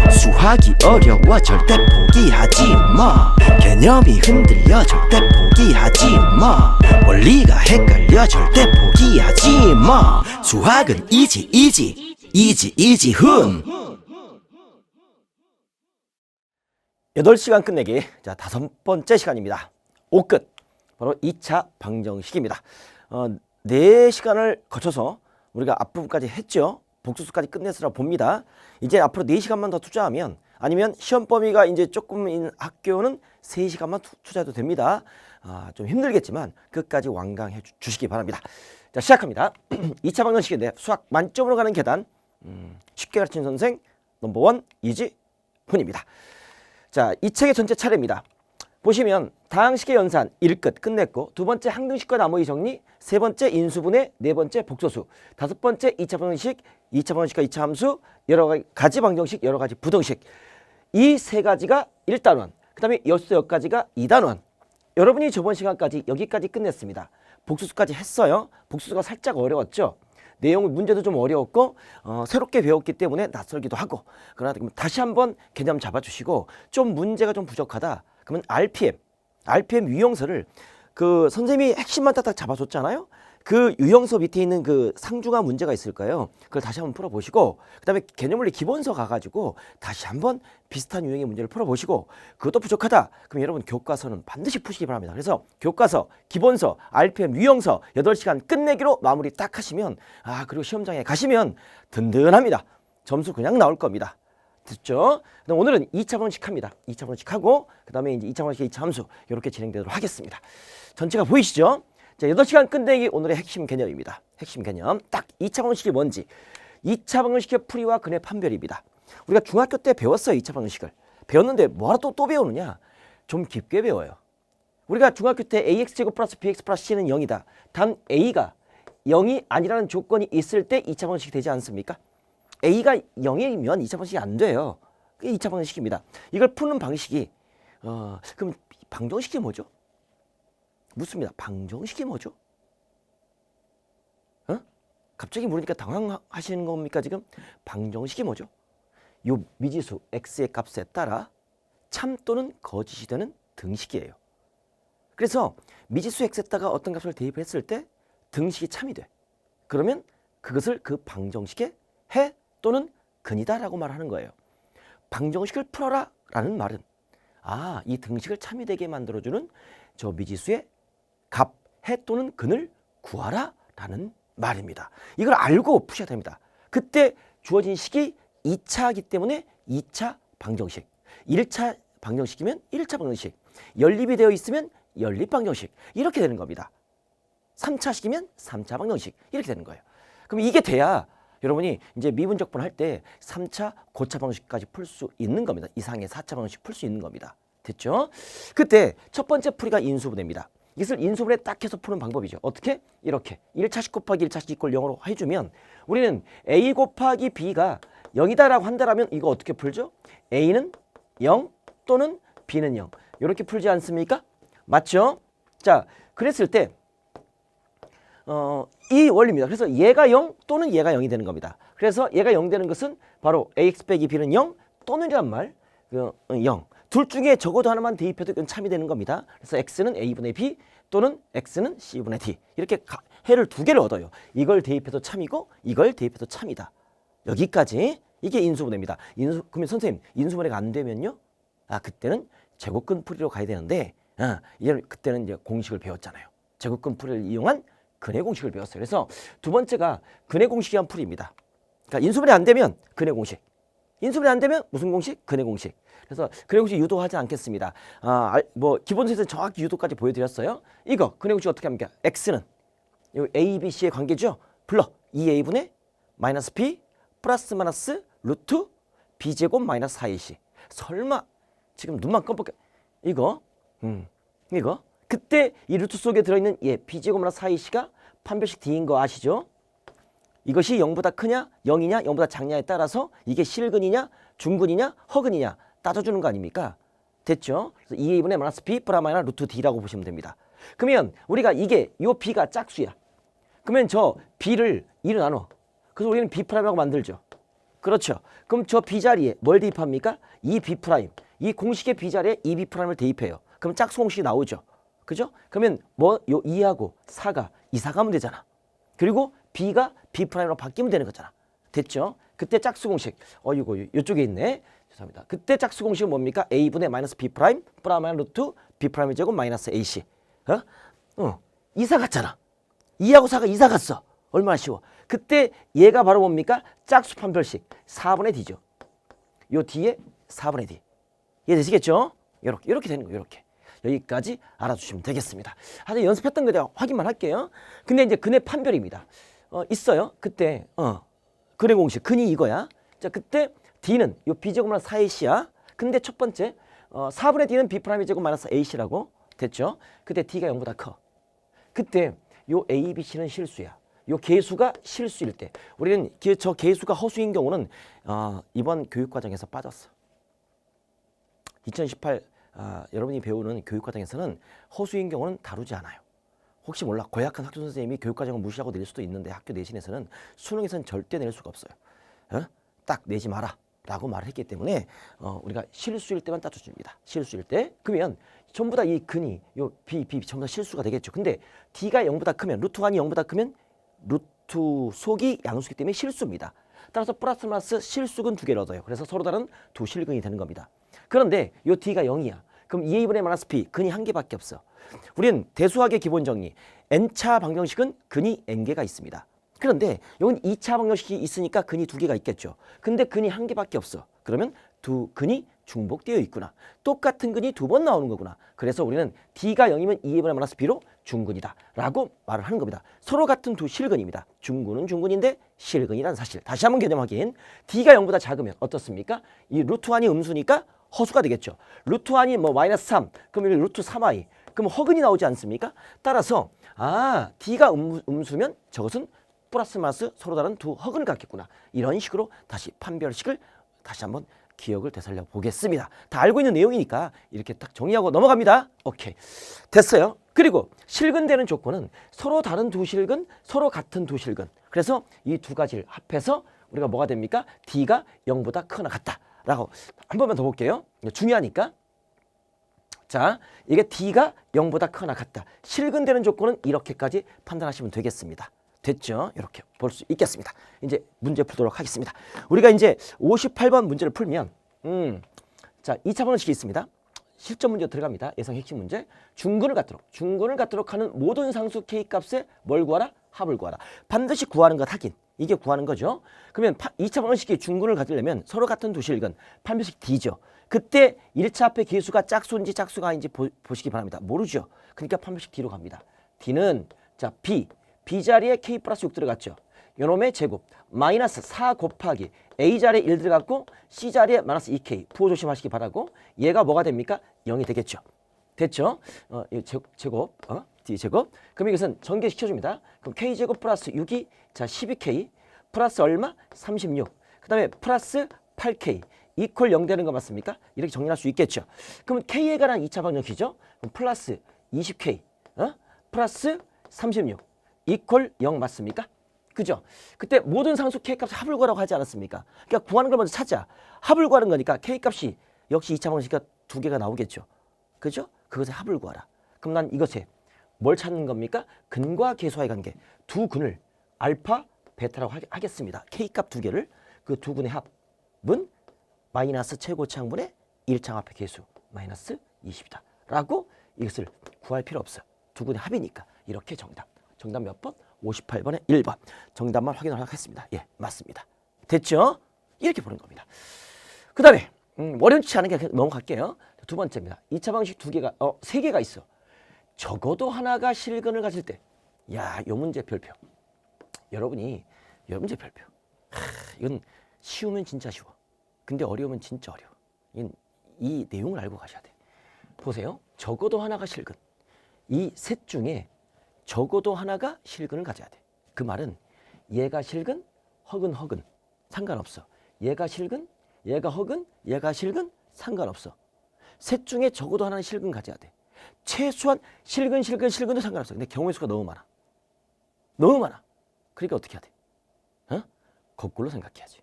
수학이 어려워 절대 포기하지 마. 개념이 흔들려 절대 포기하지 마. 원리가 헷갈려 절대 포기하지 마. 수학은 이지 훈. 8시간 끝내기. 자, 5번째 시간입니다. 5끝. 바로 2차 방정식입니다. 4시간을 거쳐서 우리가 앞부분까지 했죠. 복수수까지 끝냈으라 봅니다. 이제 앞으로 4시간만 더 투자하면, 아니면 시험 범위가 이제 조금인 학교는 3시간만 투자해도 됩니다. 좀 힘들겠지만 끝까지 완강해 주시기 바랍니다. 자, 시작합니다. 2차 방정식인데 수학 만점으로 가는 계단, 쉽게 가르치는 선생 넘버원 이지훈입니다. 자, 이 책의 전체 차례입니다. 보시면 다항식의 연산 1끝 끝냈고, 두 번째 항등식과 나머지 정리, 세 번째 인수분해, 네 번째 복소수, 다섯 번째 2차 방정식, 2차 방정식과 2차 함수, 여러 가지 방정식, 여러 가지 부등식. 이 세 가지가 1단원, 그 다음에 여섯 가지가 2단원. 여러분이 저번 시간까지 여기까지 끝냈습니다. 복수수까지 했어요. 복수수가 살짝 어려웠죠. 내용 문제도 좀 어려웠고 새롭게 배웠기 때문에 낯설기도 하고, 그러나 다시 한번 개념 잡아주시고, 좀 문제가 좀 부족하다 그러면 RPM 유형서를 그 선생님이 핵심만 딱딱 잡아줬잖아요. 그 유형서 밑에 있는 그 상중하 문제가 있을 거예요. 그걸 다시 한번 풀어보시고, 그 다음에 개념원리 기본서 가가지고 다시 한번 비슷한 유형의 문제를 풀어보시고, 그것도 부족하다 그럼 여러분 교과서는 반드시 푸시기 바랍니다. 그래서 교과서, 기본서, RPM 유형서 8시간 끝내기로 마무리 딱 하시면, 그리고 시험장에 가시면 든든합니다. 점수 그냥 나올 겁니다. 됐죠? 그럼 오늘은 2차 방정식 합니다. 2차 방정식 하고, 그 다음에 이제 2차 방정식, 2차 함수 이렇게 진행되도록 하겠습니다. 전체가 보이시죠? 자, 8시간 끝내기 오늘의 핵심 개념입니다. 핵심 개념. 딱 2차 방정식이 뭔지. 2차 방정식의 풀이와 근의 판별입니다. 우리가 중학교 때 배웠어요. 2차 방정식을. 배웠는데 뭐하러 또 배우느냐? 좀 깊게 배워요. 우리가 중학교 때 ax제곱 플러스 bx 플러스 c는 0이다. 단 a가 0이 아니라는 조건이 있을 때 2차 방정식이 되지 않습니까? a가 0이면 2차 방정식이 안 돼요. 그게 2차 방정식입니다. 이걸 푸는 방식이 그럼 방정식이 뭐죠? 묻습니다. 방정식이 뭐죠? 갑자기 물으니까 당황하시는 겁니까 지금? 방정식이 뭐죠? 요 미지수 x의 값에 따라 참 또는 거짓이 되는 등식이에요. 그래서 미지수 x에다가 어떤 값을 대입했을 때 등식이 참이 돼. 그러면 그것을 그 방정식의 해 또는 근이다라고 말하는 거예요. 방정식을 풀어라 라는 말은 이 등식을 참이 되게 만들어주는 저 미지수의 값, 해 또는 근을 구하라 라는 말입니다. 이걸 알고 푸셔야 됩니다. 그때 주어진 식이 2차이기 때문에 2차 방정식, 1차 방정식이면 1차 방정식, 연립이 되어 있으면 연립 방정식, 이렇게 되는 겁니다. 3차식이면 3차 방정식, 이렇게 되는 거예요. 그럼 이게 돼야 여러분이 이제 미분적분 할 때 3차 고차 방정식까지 풀 수 있는 겁니다. 이상의 4차 방정식 풀 수 있는 겁니다. 됐죠? 그때 첫 번째 풀이가 인수분해입니다. 이것을 인수분해 딱 해서 푸는 방법이죠. 어떻게? 이렇게 1차식 곱하기 1차식 이꼴 0으로 해주면 우리는 a 곱하기 b가 0이다라고 한다면 이거 어떻게 풀죠? a는 0 또는 b는 0 이렇게 풀지 않습니까? 맞죠? 자, 그랬을 때 이 원리입니다. 그래서 얘가 0 또는 얘가 0이 되는 겁니다. 그래서 얘가 0 되는 것은 바로 ax 빼기 b는 0 또는이란 말, 0. 둘 중에 적어도 하나만 대입해도 이건 참이 되는 겁니다. 그래서 x는 a분의 b 또는 x는 c분의 d, 이렇게 해를 두 개를 얻어요. 이걸 대입해도 참이고 이걸 대입해도 참이다. 여기까지 이게 인수분해입니다. 그러면 선생님 인수분해가 안 되면요? 그때는 제곱근 풀이로 가야 되는데 그때는 이제 공식을 배웠잖아요. 제곱근 풀이를 이용한 근의 공식을 배웠어요. 그래서 두 번째가 근의 공식에 의한 풀이입니다. 그러니까 인수분해 안 되면 근의 공식, 인수분해 안 되면 무슨 공식? 근의 공식. 그래서 근의 공식 유도하지 않겠습니다. 기본서에서 정확히 유도까지 보여드렸어요. 이거 근의 공식 어떻게 합니까? x는 이 a, b, c의 관계죠. 불러 2a분의 마이너스 b 플러스 마이너스 루트 b제곱 마이너스 4ac. 설마 지금 눈만 깜빡해. 이거 그때 이 루트 속에 들어있는 b제곱 마이너스 4ac가 판별식 d인 거 아시죠? 이것이 0보다 크냐 0이냐 0보다 작냐에 따라서 이게 실근이냐 중근이냐 허근이냐 따져주는 거 아닙니까? 됐죠? 그래서 2a분의 마이너스 b 플러스 마이너스 루트 d라고 보시면 됩니다. 그러면 우리가 이게 요 b가 짝수야. 그러면 저 b를 2로 나눠. 그래서 우리는 b 프라임이라고 만들죠. 그렇죠. 그럼 저 B자리에 뭘 대입합니까? 이 B 프라임. 이 공식의 B자리에 이 B 프라임을 대입해요. 그럼 짝수 공식이 나오죠. 그죠? 그러면 뭐 요 2하고 4가 이사 가면 되잖아. 그리고 B가 B 프라임으로 바뀌면 되는 거잖아. 됐죠? 그때 짝수 공식. 이거 이쪽에 있네. 죄송합니다. 그때 짝수 공식은 뭡니까? A분의 마이너스 B 프라임 플러스 루트 B 프라임의 제곱 마이너스 AC. 이사 갔잖아. 2하고 4가 이사 갔어. 얼마나 쉬워. 그때 얘가 바로 뭡니까? 짝수 판별식 4분의 D죠. 요 D에 4분의 D. 이해되시겠죠? 이렇게 되는 거예요. 이렇게. 여기까지 알아주시면 되겠습니다. 아주 연습했던 거 내가 확인만 할게요. 근데 이제 근의 판별입니다. 있어요. 그때 근의 공식 근이 이거야. 자, 그때 D는 요 B제곱 마이너스 4AC야. 근데 첫 번째 4분의 D는 B 프라임의 제곱 마이너스 AC라고 됐죠. 그때 D가 0보다 커. 그때 요 A, B, C는 실수야. 요 계수가 실수일 때 우리는 저 계수가 허수인 경우는 이번 교육과정에서 빠졌어. 2018 여러분이 배우는 교육과정에서는 허수인 경우는 다루지 않아요. 혹시 몰라 고약한 학교 선생님이 교육과정을 무시하고 낼 수도 있는데 학교 내신에서는 수능에서는 절대 낼 수가 없어요. 딱 내지 마라 라고 말을 했기 때문에 우리가 실수일 때만 따져줍니다. 실수일 때. 그러면 전부 다 이 근이 요 B 전부 다 실수가 되겠죠. 근데 D가 0보다 크면 루트 1이 0보다 크면 루트 속이 양수기 때문에 실수입니다. 따라서 플러스 마이너스 실수근 두 개를 얻어요. 그래서 서로 다른 두 실근이 되는 겁니다. 그런데 요 D가 0이야. 그럼 2A분의 마이너스 B 근이 한 개밖에 없어. 우리는 대수학의 기본 정리 N차 방정식은 근이 N개가 있습니다. 그런데 여긴 2차 방정식이 있으니까 근이 두 개가 있겠죠. 근데 근이 한 개밖에 없어. 그러면 두 근이 중복되어 있구나. 똑같은 근이 두 번 나오는 거구나. 그래서 우리는 D가 0이면 2A분의 마이너스 B로 중근이다 라고 말을 하는 겁니다. 서로 같은 두 실근입니다. 중근은 중근인데 실근이라는 사실. 다시 한번 개념 확인. D가 0보다 작으면 어떻습니까? 이 루트 1이 음수니까 허수가 되겠죠. 루트 1이 뭐 마이너스 3, 그럼 여기 루트 3i. 그럼 허근이 나오지 않습니까? 따라서 D가 음수면 저것은 플러스 마이너스 서로 다른 두 허근을 갖겠구나. 이런 식으로 다시 판별식을 다시 한번 기억을 되살려 보겠습니다. 다 알고 있는 내용이니까 이렇게 딱 정리하고 넘어갑니다. 오케이. 됐어요. 그리고 실근되는 조건은 서로 다른 두 실근, 서로 같은 두 실근. 그래서 이 두 가지를 합해서 우리가 뭐가 됩니까? D가 0보다 크거나 같다. 라고 한 번만 더 볼게요. 중요하니까. 자, 이게 D가 0보다 크거나 같다. 실근되는 조건은 이렇게까지 판단하시면 되겠습니다. 됐죠? 이렇게 볼 수 있겠습니다. 이제 문제 풀도록 하겠습니다. 우리가 이제 58번 문제를 풀면 자, 2차 방정식이 있습니다. 실전 문제 들어갑니다. 예상 핵심 문제. 중근을 갖도록 하는 모든 상수 K 값에 뭘 구하라? 합을 구하라. 반드시 구하는 것 하긴. 이게 구하는 거죠. 그러면 2차 방정식이 중근을 가지려면 서로 같은 두 실근 판별식 D죠. 그때 1차 앞에 계수가 짝수인지 짝수가 아닌지 보시기 바랍니다. 모르죠. 그러니까 판별식 D로 갑니다. D는 자 B자리에 K 플러스 6 들어갔죠. 요놈의 제곱 마이너스 4 곱하기 A자리에 1 들어갔고 C자리에 마이너스 2K 부호 조심하시기 바라고 얘가 뭐가 됩니까? 0이 되겠죠. 됐죠? 제곱 D제곱. 그럼 이것은 전개시켜줍니다. 그럼 K제곱 플러스 6이 자 12K 플러스 얼마? 36. 그 다음에 플러스 8K 이퀄 0 되는 거 맞습니까? 이렇게 정리할 수 있겠죠. 그럼 K에 관한 2차 방정식이죠. 그럼 플러스 20K 플러스 36 이퀄 0 맞습니까? 그죠? 그때 모든 상수 K값 합을 구하라고 하지 않았습니까? 그러니까 구하는 걸 먼저 찾자. 합을 구하는 거니까 K값이 역시 2차 방정식이 두 개가 나오겠죠. 그죠? 그것의 합을 구하라. 그럼 난 이것에 뭘 찾는 겁니까? 근과 계수와의 관계. 두 근을 알파, 베타라고 하겠습니다. K값 두 개를 그 두 근의 합은 마이너스 최고차항분의 1차항합의 계수 마이너스 20이다. 라고 이것을 구할 필요 없어. 두 근의 합이니까. 이렇게 정답 몇 번? 58번에 1번. 정답만 확인하도록 하겠습니다. 예, 맞습니다. 됐죠? 이렇게 보는 겁니다. 그 다음에 어렵지 않은 게 넘어갈게요. 두 번째입니다. 2차 방식 두 개가, 세 개가 있어. 적어도 하나가 실근을 가질 때. 야, 요 문제 별표. 요 문제 별표. 이건 쉬우면 진짜 쉬워. 근데 어려우면 진짜 어려워. 이 내용을 알고 가셔야 돼. 보세요. 적어도 하나가 실근. 이 셋 중에 적어도 하나가 실근을 가져야 돼. 그 말은 얘가 실근, 허근 상관없어. 얘가 실근, 얘가 허근, 얘가 실근 상관없어. 셋 중에 적어도 하나는 실근 가져야 돼. 최소한 실근도 상관없어. 근데 경우의 수가 너무 많아. 그러니까 어떻게 해야 돼? 거꾸로 생각해야지.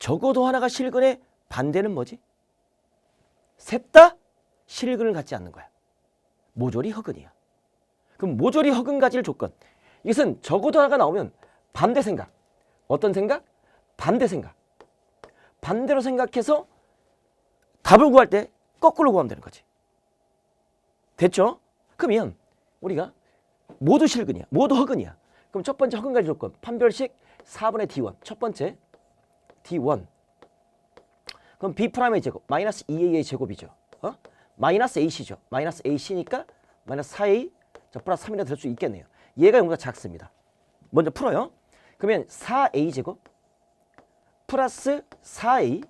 적어도 하나가 실근의 반대는 뭐지? 셋 다 실근을 갖지 않는 거야. 모조리 허근이야. 그럼 모조리 허근 가질 조건. 이것은 적어도 하나가 나오면 반대 생각. 어떤 생각? 반대 생각. 반대로 생각해서 답을 구할 때 거꾸로 구하면 되는 거지. 됐죠? 그러면 우리가 모두 실근이야. 모두 허근이야. 그럼 첫 번째 허근 가질 조건. 판별식 4분의 D1. 첫 번째 D1. 그럼 B'의 제곱. 마이너스 2A의 제곱이죠. 마이너스 AC죠. 마이너스 AC니까 마이너스 4A. 자, 플러스 3이나 될 수 있겠네요. 얘가 0보다 작습니다. 먼저 풀어요. 그러면 4A 제곱 플러스 4A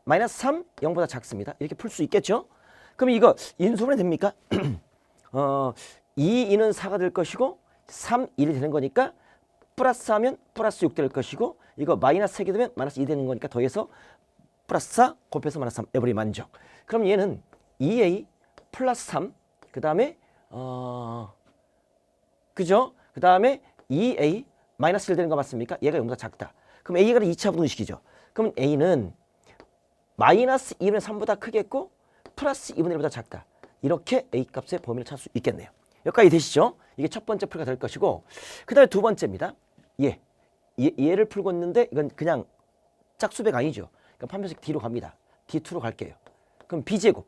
마이너스 3 0보다 작습니다. 이렇게 풀 수 있겠죠? 그럼 이거 인수분해 됩니까? 2는 4가 될 것이고 3, 1이 되는 거니까 플러스 하면 플러스 6 될 것이고 이거 마이너스 3개 되면 마이너스 2 되는 거니까 더해서 플러스 4 곱해서 마이너스 3 에버리 만족. 그럼 얘는 2A 플러스 3 그 다음에 그죠? 그 다음에 2A 마이너스 1 되는 거 맞습니까? 얘가 0보다 작다. 그럼 A가 2차 분식이죠. 그럼 A는 마이너스 2분의 3보다 크겠고 플러스 2분의 1보다 작다. 이렇게 A 값의 범위를 찾을 수 있겠네요. 여기까지 되시죠? 이게 첫 번째 풀이가 될 것이고 그 다음에 두 번째입니다. 얘를 풀고 있는데 이건 그냥 짝수배가 아니죠. 그러니까 판별식 D로 갑니다. D2로 갈게요. 그럼 B제곱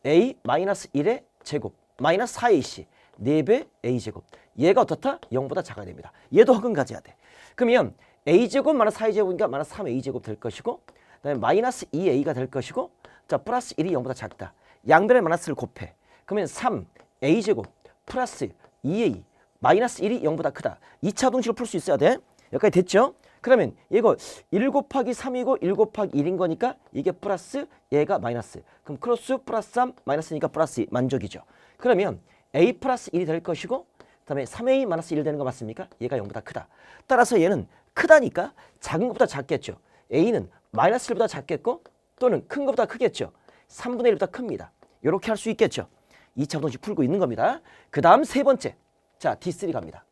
A 마이너스 1의 제곱 마이너스 4AC 4배 A제곱 얘가 어떻다? 0보다 작아야 됩니다. 얘도 허근 가져야 돼. 그러면 A제곱 마이너스 4A제곱이니까 마이너스 3A제곱 될 것이고 그 다음에 마이너스 2A가 될 것이고 자 플러스 1이 0보다 작다. 양변에 마이너스를 곱해. 그러면 3A제곱 플러스 2A 마이너스 1이 0보다 크다. 2차 분식을 풀 수 있어야 돼. 여기까지 됐죠? 그러면 이거 1 곱하기 3이고 1 곱하기 1인 거니까 이게 플러스 얘가 마이너스. 그럼 크로스 플러스 3 마이너스니까 플러스 2 만족이죠. 그러면 A 플러스 1이 될 것이고 그 다음에 3A 마이너스 1 되는 거 맞습니까? 얘가 0보다 크다. 따라서 얘는 크다니까 작은 것보다 작겠죠. A는 마이너스 1보다 작겠고 또는 큰 것보다 크겠죠. 3분의 1보다 큽니다. 이렇게 할 수 있겠죠. 2차 분식 풀고 있는 겁니다. 그 다음 세 번째. 자, D3 갑니다.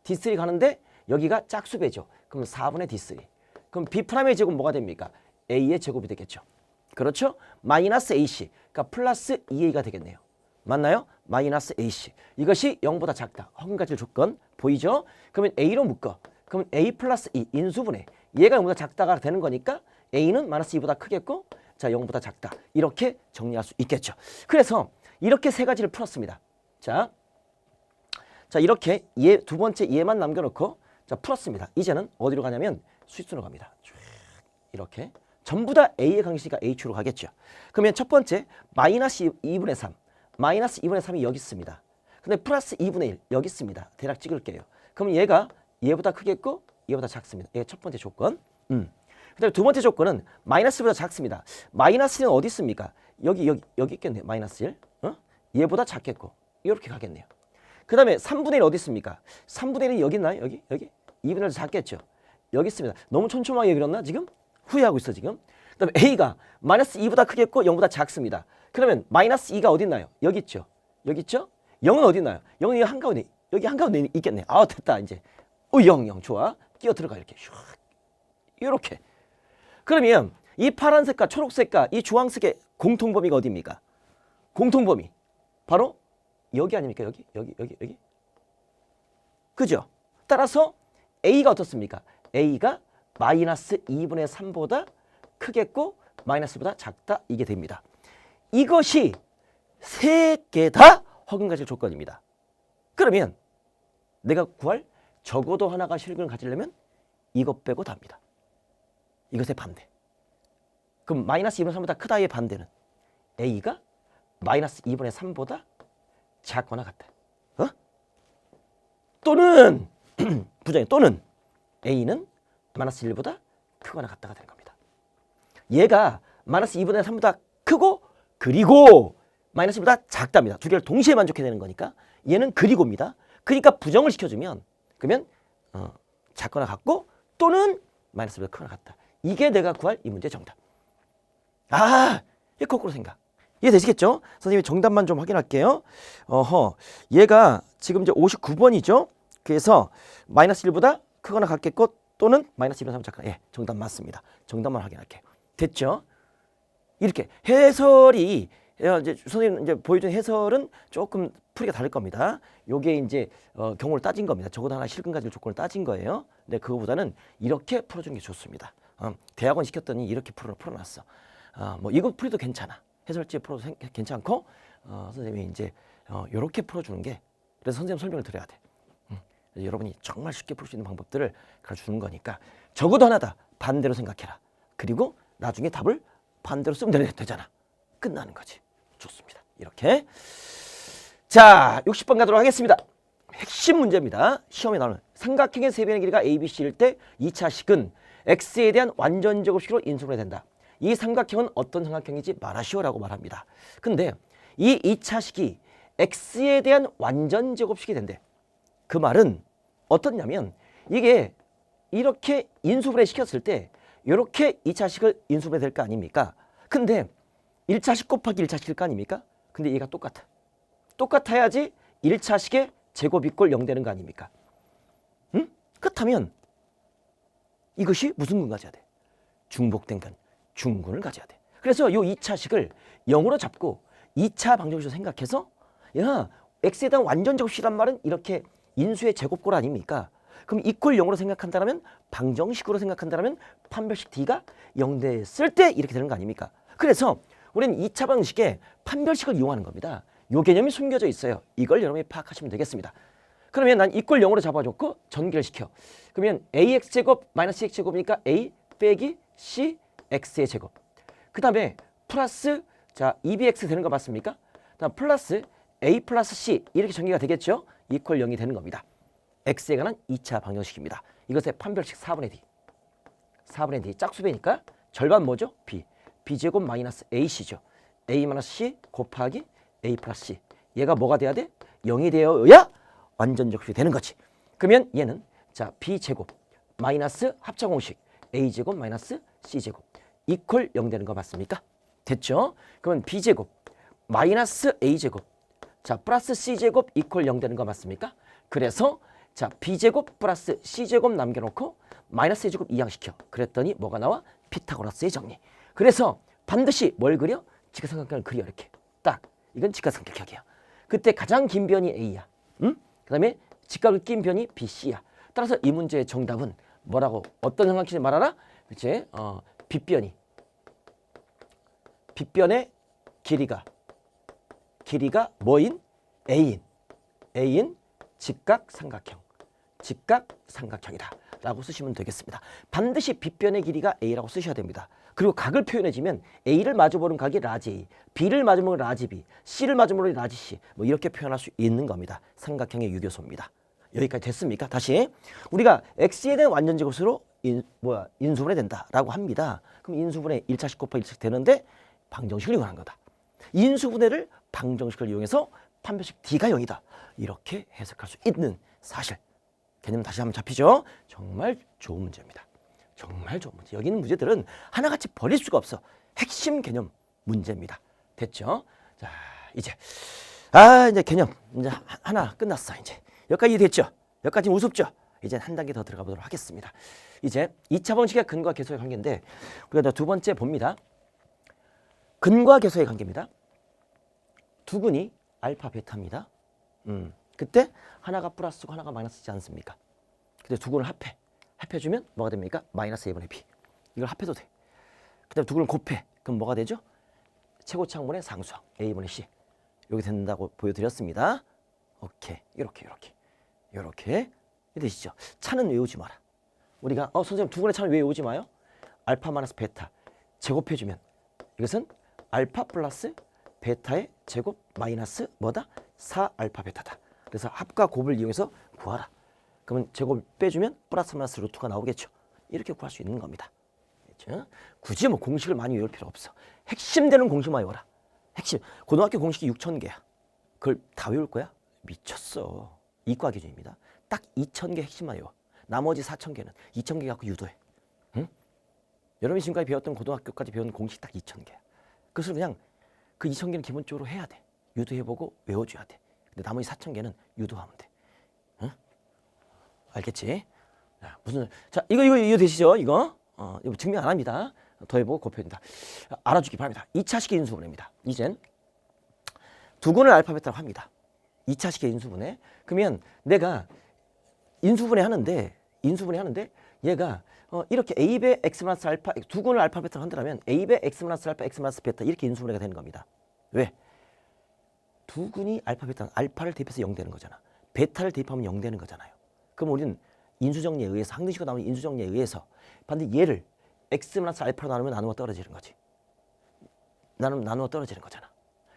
D3 가는데 여기가 짝수배죠. 그럼 4분의 D3. 그럼 B'의 제곱 뭐가 됩니까? A의 제곱이 되겠죠. 그렇죠? 마이너스 AC. 그러니까 플러스 2A가 되겠네요. 맞나요? 마이너스 AC. 이것이 0보다 작다. 허근 가질 조건 보이죠? 그러면 A로 묶어. 그럼 A 플러스 2 인수분해. 얘가 0보다 작다가 되는 거니까 A는 마이너스 2보다 크겠고 자 0보다 작다. 이렇게 정리할 수 있겠죠. 그래서 이렇게 세 가지를 풀었습니다. 자 이렇게 얘 두 번째 얘만 남겨놓고 자 풀었습니다. 이제는 어디로 가냐면 수직선으로 갑니다. 이렇게 전부 다 A에 관계시니까 H로 가겠죠. 그러면 첫 번째 마이너스 2분의 3 마이너스 2분의 3이 여기 있습니다. 근데 플러스 2분의 1 여기 있습니다. 대략 찍을게요. 그럼 얘가 얘보다 크겠고 얘보다 작습니다. 이게 첫 번째 조건. 그다음에 두 번째 조건은 마이너스보다 작습니다. 마이너스 1은 어디 있습니까? 여기 있겠네요. 마이너스 1. 얘보다 작겠고 이렇게 가겠네요. 그 다음에 3분의 1 어디 있습니까? 3분의 1이 여기 있나요? 여기? 2분의 1 작겠죠. 여기 있습니다. 너무 촘촘하게 그렸나 지금? 후회하고 있어 지금. 그 다음에 A가 마이너스 2보다 크겠고 0보다 작습니다. 그러면 마이너스 2가 어디 있나요? 여기 있죠. 0은 어디 있나요? 0은 여기 한가운데 있겠네. 아 됐다 이제. 0 좋아. 끼어 들어가 이렇게. 이렇게. 그러면 이 파란색과 초록색과 이 주황색의 공통범위가 어디입니까? 공통범위. 바로 여기 아닙니까? 여기. 그죠? 따라서 A가 어떻습니까? A가 마이너스 2분의 3보다 크겠고 마이너스보다 작다. 이게 됩니다. 이것이 세 개 다 허근 가질 조건입니다. 그러면 내가 구할 적어도 하나가 실근을 가지려면 이것 빼고 답니다. 이것의 반대. 그럼 마이너스 2분의 3보다 크다의 반대는 A가 마이너스 2분의 3보다 작거나 같다. 또는 부정이 또는 A는 마이너스 1보다 크거나 같다가 되는 겁니다. 얘가 마이너스 2분의 3보다 크고 그리고 마이너스 1보다 작답니다. 두 개를 동시에 만족해야 되는 거니까 얘는 그리고입니다. 그러니까 부정을 시켜주면 그러면 작거나 같고 또는 마이너스 1보다 크거나 같다. 이게 내가 구할 이 문제 정답. 이게 거꾸로 생각. 이해되시겠죠? 선생님이 정답만 좀 확인할게요. 얘가 지금 이제 59번이죠. 그래서 마이너스 1보다 크거나 같겠고 또는 마이너스 2분의 3을 작하라. 예, 정답 맞습니다. 정답만 확인할게요. 됐죠? 이렇게 해설이 이제 선생님 이제 보여준 해설은 조금 풀이가 다를 겁니다. 요게 이제 경우를 따진 겁니다. 적어도 하나 실근 가질 조건을 따진 거예요. 근데 그거보다는 이렇게 풀어주는 게 좋습니다. 대학원 시켰더니 이렇게 풀어놨어. 뭐 이거 풀이도 괜찮아. 해설지에 풀어도 괜찮고 선생님이 이제 이렇게 풀어주는 게 그래서 선생님 설명을 드려야 돼. 여러분이 정말 쉽게 풀 수 있는 방법들을 가르쳐주는 거니까 적어도 하나다. 반대로 생각해라. 그리고 나중에 답을 반대로 쓰면 되잖아. 끝나는 거지. 좋습니다. 이렇게. 자, 60번 가도록 하겠습니다. 핵심 문제입니다. 시험에 나오는 삼각형의 세변의 길이가 ABC일 때 2차 식은 X에 대한 완전 제곱식으로 인수분해 된다. 이 삼각형은 어떤 삼각형인지 말하시오라고 말합니다. 근데 이 2차 식이 X에 대한 완전 제곱식이 된대. 그 말은 어떻냐면 이게 이렇게 인수분해 시켰을 때 이렇게 2차식을 인수분해 될 거 아닙니까? 근데 1차식 곱하기 1차식일 거 아닙니까? 근데 얘가 똑같아. 똑같아야지 1차식의 제곱 이꼴 0 되는 거 아닙니까? 응? 그렇다면 이것이 무슨 근 가져야 돼? 중복된 근, 중근을 가져야 돼. 그래서 이 2차식을 0으로 잡고 2차 방정식으로 생각해서 야, x에 대한 완전 제곱식이란 말은 이렇게 인수의 제곱꼴 아닙니까? 그럼 이꼴 0으로 생각한다면 방정식으로 생각한다면 판별식 d가 0 됐을 때 이렇게 되는 거 아닙니까? 그래서 우리는 2차 방식에 판별식을 이용하는 겁니다. 이 개념이 숨겨져 있어요. 이걸 여러분이 파악하시면 되겠습니다. 그러면 난 이꼴 0으로 잡아줬고 전개를 시켜. 그러면 ax제곱 마이너스 x제곱이니까 a 빼기 c x의 제곱. 그 다음에 플러스 자 2bx 되는 거 맞습니까? 그다음 플러스 a 플러스 c 이렇게 전개가 되겠죠? 이퀄 0이 되는 겁니다. x에 관한 2차 방정식입니다. 이것의 판별식 4분의 d. 4분의 d 짝수배니까 절반 뭐죠? b. b제곱 마이너스 ac죠. a 마이너스 c 곱하기 a 플러스 c. 얘가 뭐가 돼야 돼? 0이 되어야 완전 제곱이 되는 거지. 그러면 얘는 자 b제곱 마이너스 합차공식 a제곱 마이너스 c제곱 이퀄 0 되는 거 맞습니까? 됐죠? 그러면 b제곱 마이너스 a제곱 자 플러스 c제곱 이퀄 0 되는 거 맞습니까? 그래서 자 b제곱 플러스 c제곱 남겨놓고 마이너스 a제곱 이항시켜. 그랬더니 뭐가 나와? 피타고라스의 정리. 그래서 반드시 뭘 그려? 직각삼각형을 그려. 이렇게 딱 이건 직각삼각형이야. 그때 가장 긴 변이 a야. 응? 그 다음에 직각을 낀 변이 bc야. 따라서 이 문제의 정답은 뭐라고 어떤 삼각형인지 말하라? 그치? 빗변의 길이가 뭐인? a인 직각삼각형이다 라고 쓰시면 되겠습니다. 반드시 빗변의 길이가 a라고 쓰셔야 됩니다. 그리고 각을 표현해주면 a를 마주보는 각이 라지 a, b를 마주보는 라지 b, c를 마주보는 라지 c 뭐 이렇게 표현할 수 있는 겁니다. 삼각형의 유교소입니다. 여기까지 됐습니까? 다시 우리가 x에 대한 완전 제곱으로 인수분해 된다라고 합니다. 그럼 인수분해 1차식 곱하기 1차식 되는데 방정식을 이용한 거다. 인수분해를 방정식을 이용해서 판별식 d가 0이다. 이렇게 해석할 수 있는 사실. 개념 다시 한번 잡히죠? 정말 좋은 문제입니다. 정말 좋은 문제. 여기 있는 문제들은 하나같이 버릴 수가 없어. 핵심 개념 문제입니다. 됐죠? 자, 이제 개념 이제 하나 끝났어. 이제 여기까지 됐죠? 여기까지 우습죠? 이제 한 단계 더 들어가 보도록 하겠습니다. 이제 2차 방식의 근과 계수의 관계인데 우리가 두 번째 봅니다. 근과 계수의 관계입니다. 두 근이 알파 베타입니다. 그때 하나가 플러스고 하나가 마이너스지 않습니까? 근데 두 근을 합해주면 뭐가 됩니까? 마이너스 a분의 b. 이걸 합해도 돼. 그 다음에 두 근을 곱해. 그럼 뭐가 되죠? 최고차항분의 상수항 a분의 c. 여기 된다고 보여드렸습니다. 오케이. 이렇게 되시죠? 차는 외우지 마라. 우리가 선생님 두 근의 차는 왜 외우지 마요? 알파 마이너스 베타 제곱해주면 이것은 알파 플러스 베타의 제곱 마이너스 뭐다? 4알파 베타다. 그래서 합과 곱을 이용해서 구하라. 그러면 제곱을 빼주면 플러스 마이너스 루트가 나오겠죠. 이렇게 구할 수 있는 겁니다. 그렇죠? 굳이 뭐 공식을 많이 외울 필요 없어. 핵심되는 공식만 외워라. 핵심. 고등학교 공식이 6,000개야. 그걸 다 외울 거야? 미쳤어. 이과 기준입니다. 딱 2,000개 핵심만 외워. 나머지 4,000개는 2,000개 갖고 유도해. 응? 여러분이 지금까지 배웠던 고등학교까지 배운 공식 딱 2,000개야. 그것을 그냥 그 2,000개는 기본적으로 해야 돼. 유도해보고 외워줘야 돼. 근데 나머지 4,000개는 유도하면 돼. 응? 알겠지? 자, 이거 되시죠? 이거 증명 안 합니다. 더해보고 곱해준다. 알아주기 바랍니다. 2차식의 인수분해입니다. 이젠 두근을 알파벳이라고 합니다. 2차식의 인수분해. 그러면 내가 인수분해 하는데 얘가 이렇게 A배 X 마이너스 알파 두근을 알파벳으로 한다면 A배 X 마이너스 알파 X 마이너스 베타 이렇게 인수분해가 되는 겁니다. 왜? 두근이 알파벳은 알파를 대입해서 0 되는 거잖아. 베타를 대입하면 0 되는 거잖아요. 그럼 우리는 인수정리에 의해서 항등식으로 나오는 인수정리에 의해서 반드시 얘를 X 마이너스 알파로 나누면 나누어 떨어지는 거지. 나누어 떨어지는 거잖아.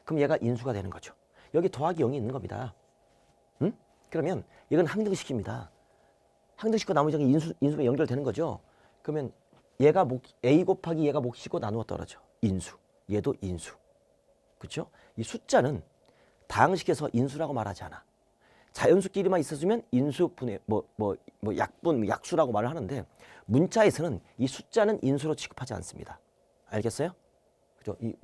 그럼 얘가 인수가 되는 거죠. 여기 더하기 0이 있는 겁니다. 응? 그러면 이건 항등식입니다. 항등식과 나머지가 인수에 연결되는 거죠. 그러면 얘가 A 곱하기 얘가 몫이고 나누어 떨어져. 인수. 얘도 인수. 그렇죠? 이 숫자는 다항식에서 인수라고 말하지 않아. 자연수끼리만 있어주면 인수, 분해, 약분, 약수라고 말을 하는데 문자에서는 이 숫자는 인수로 취급하지 않습니다. 알겠어요? 그죠? 이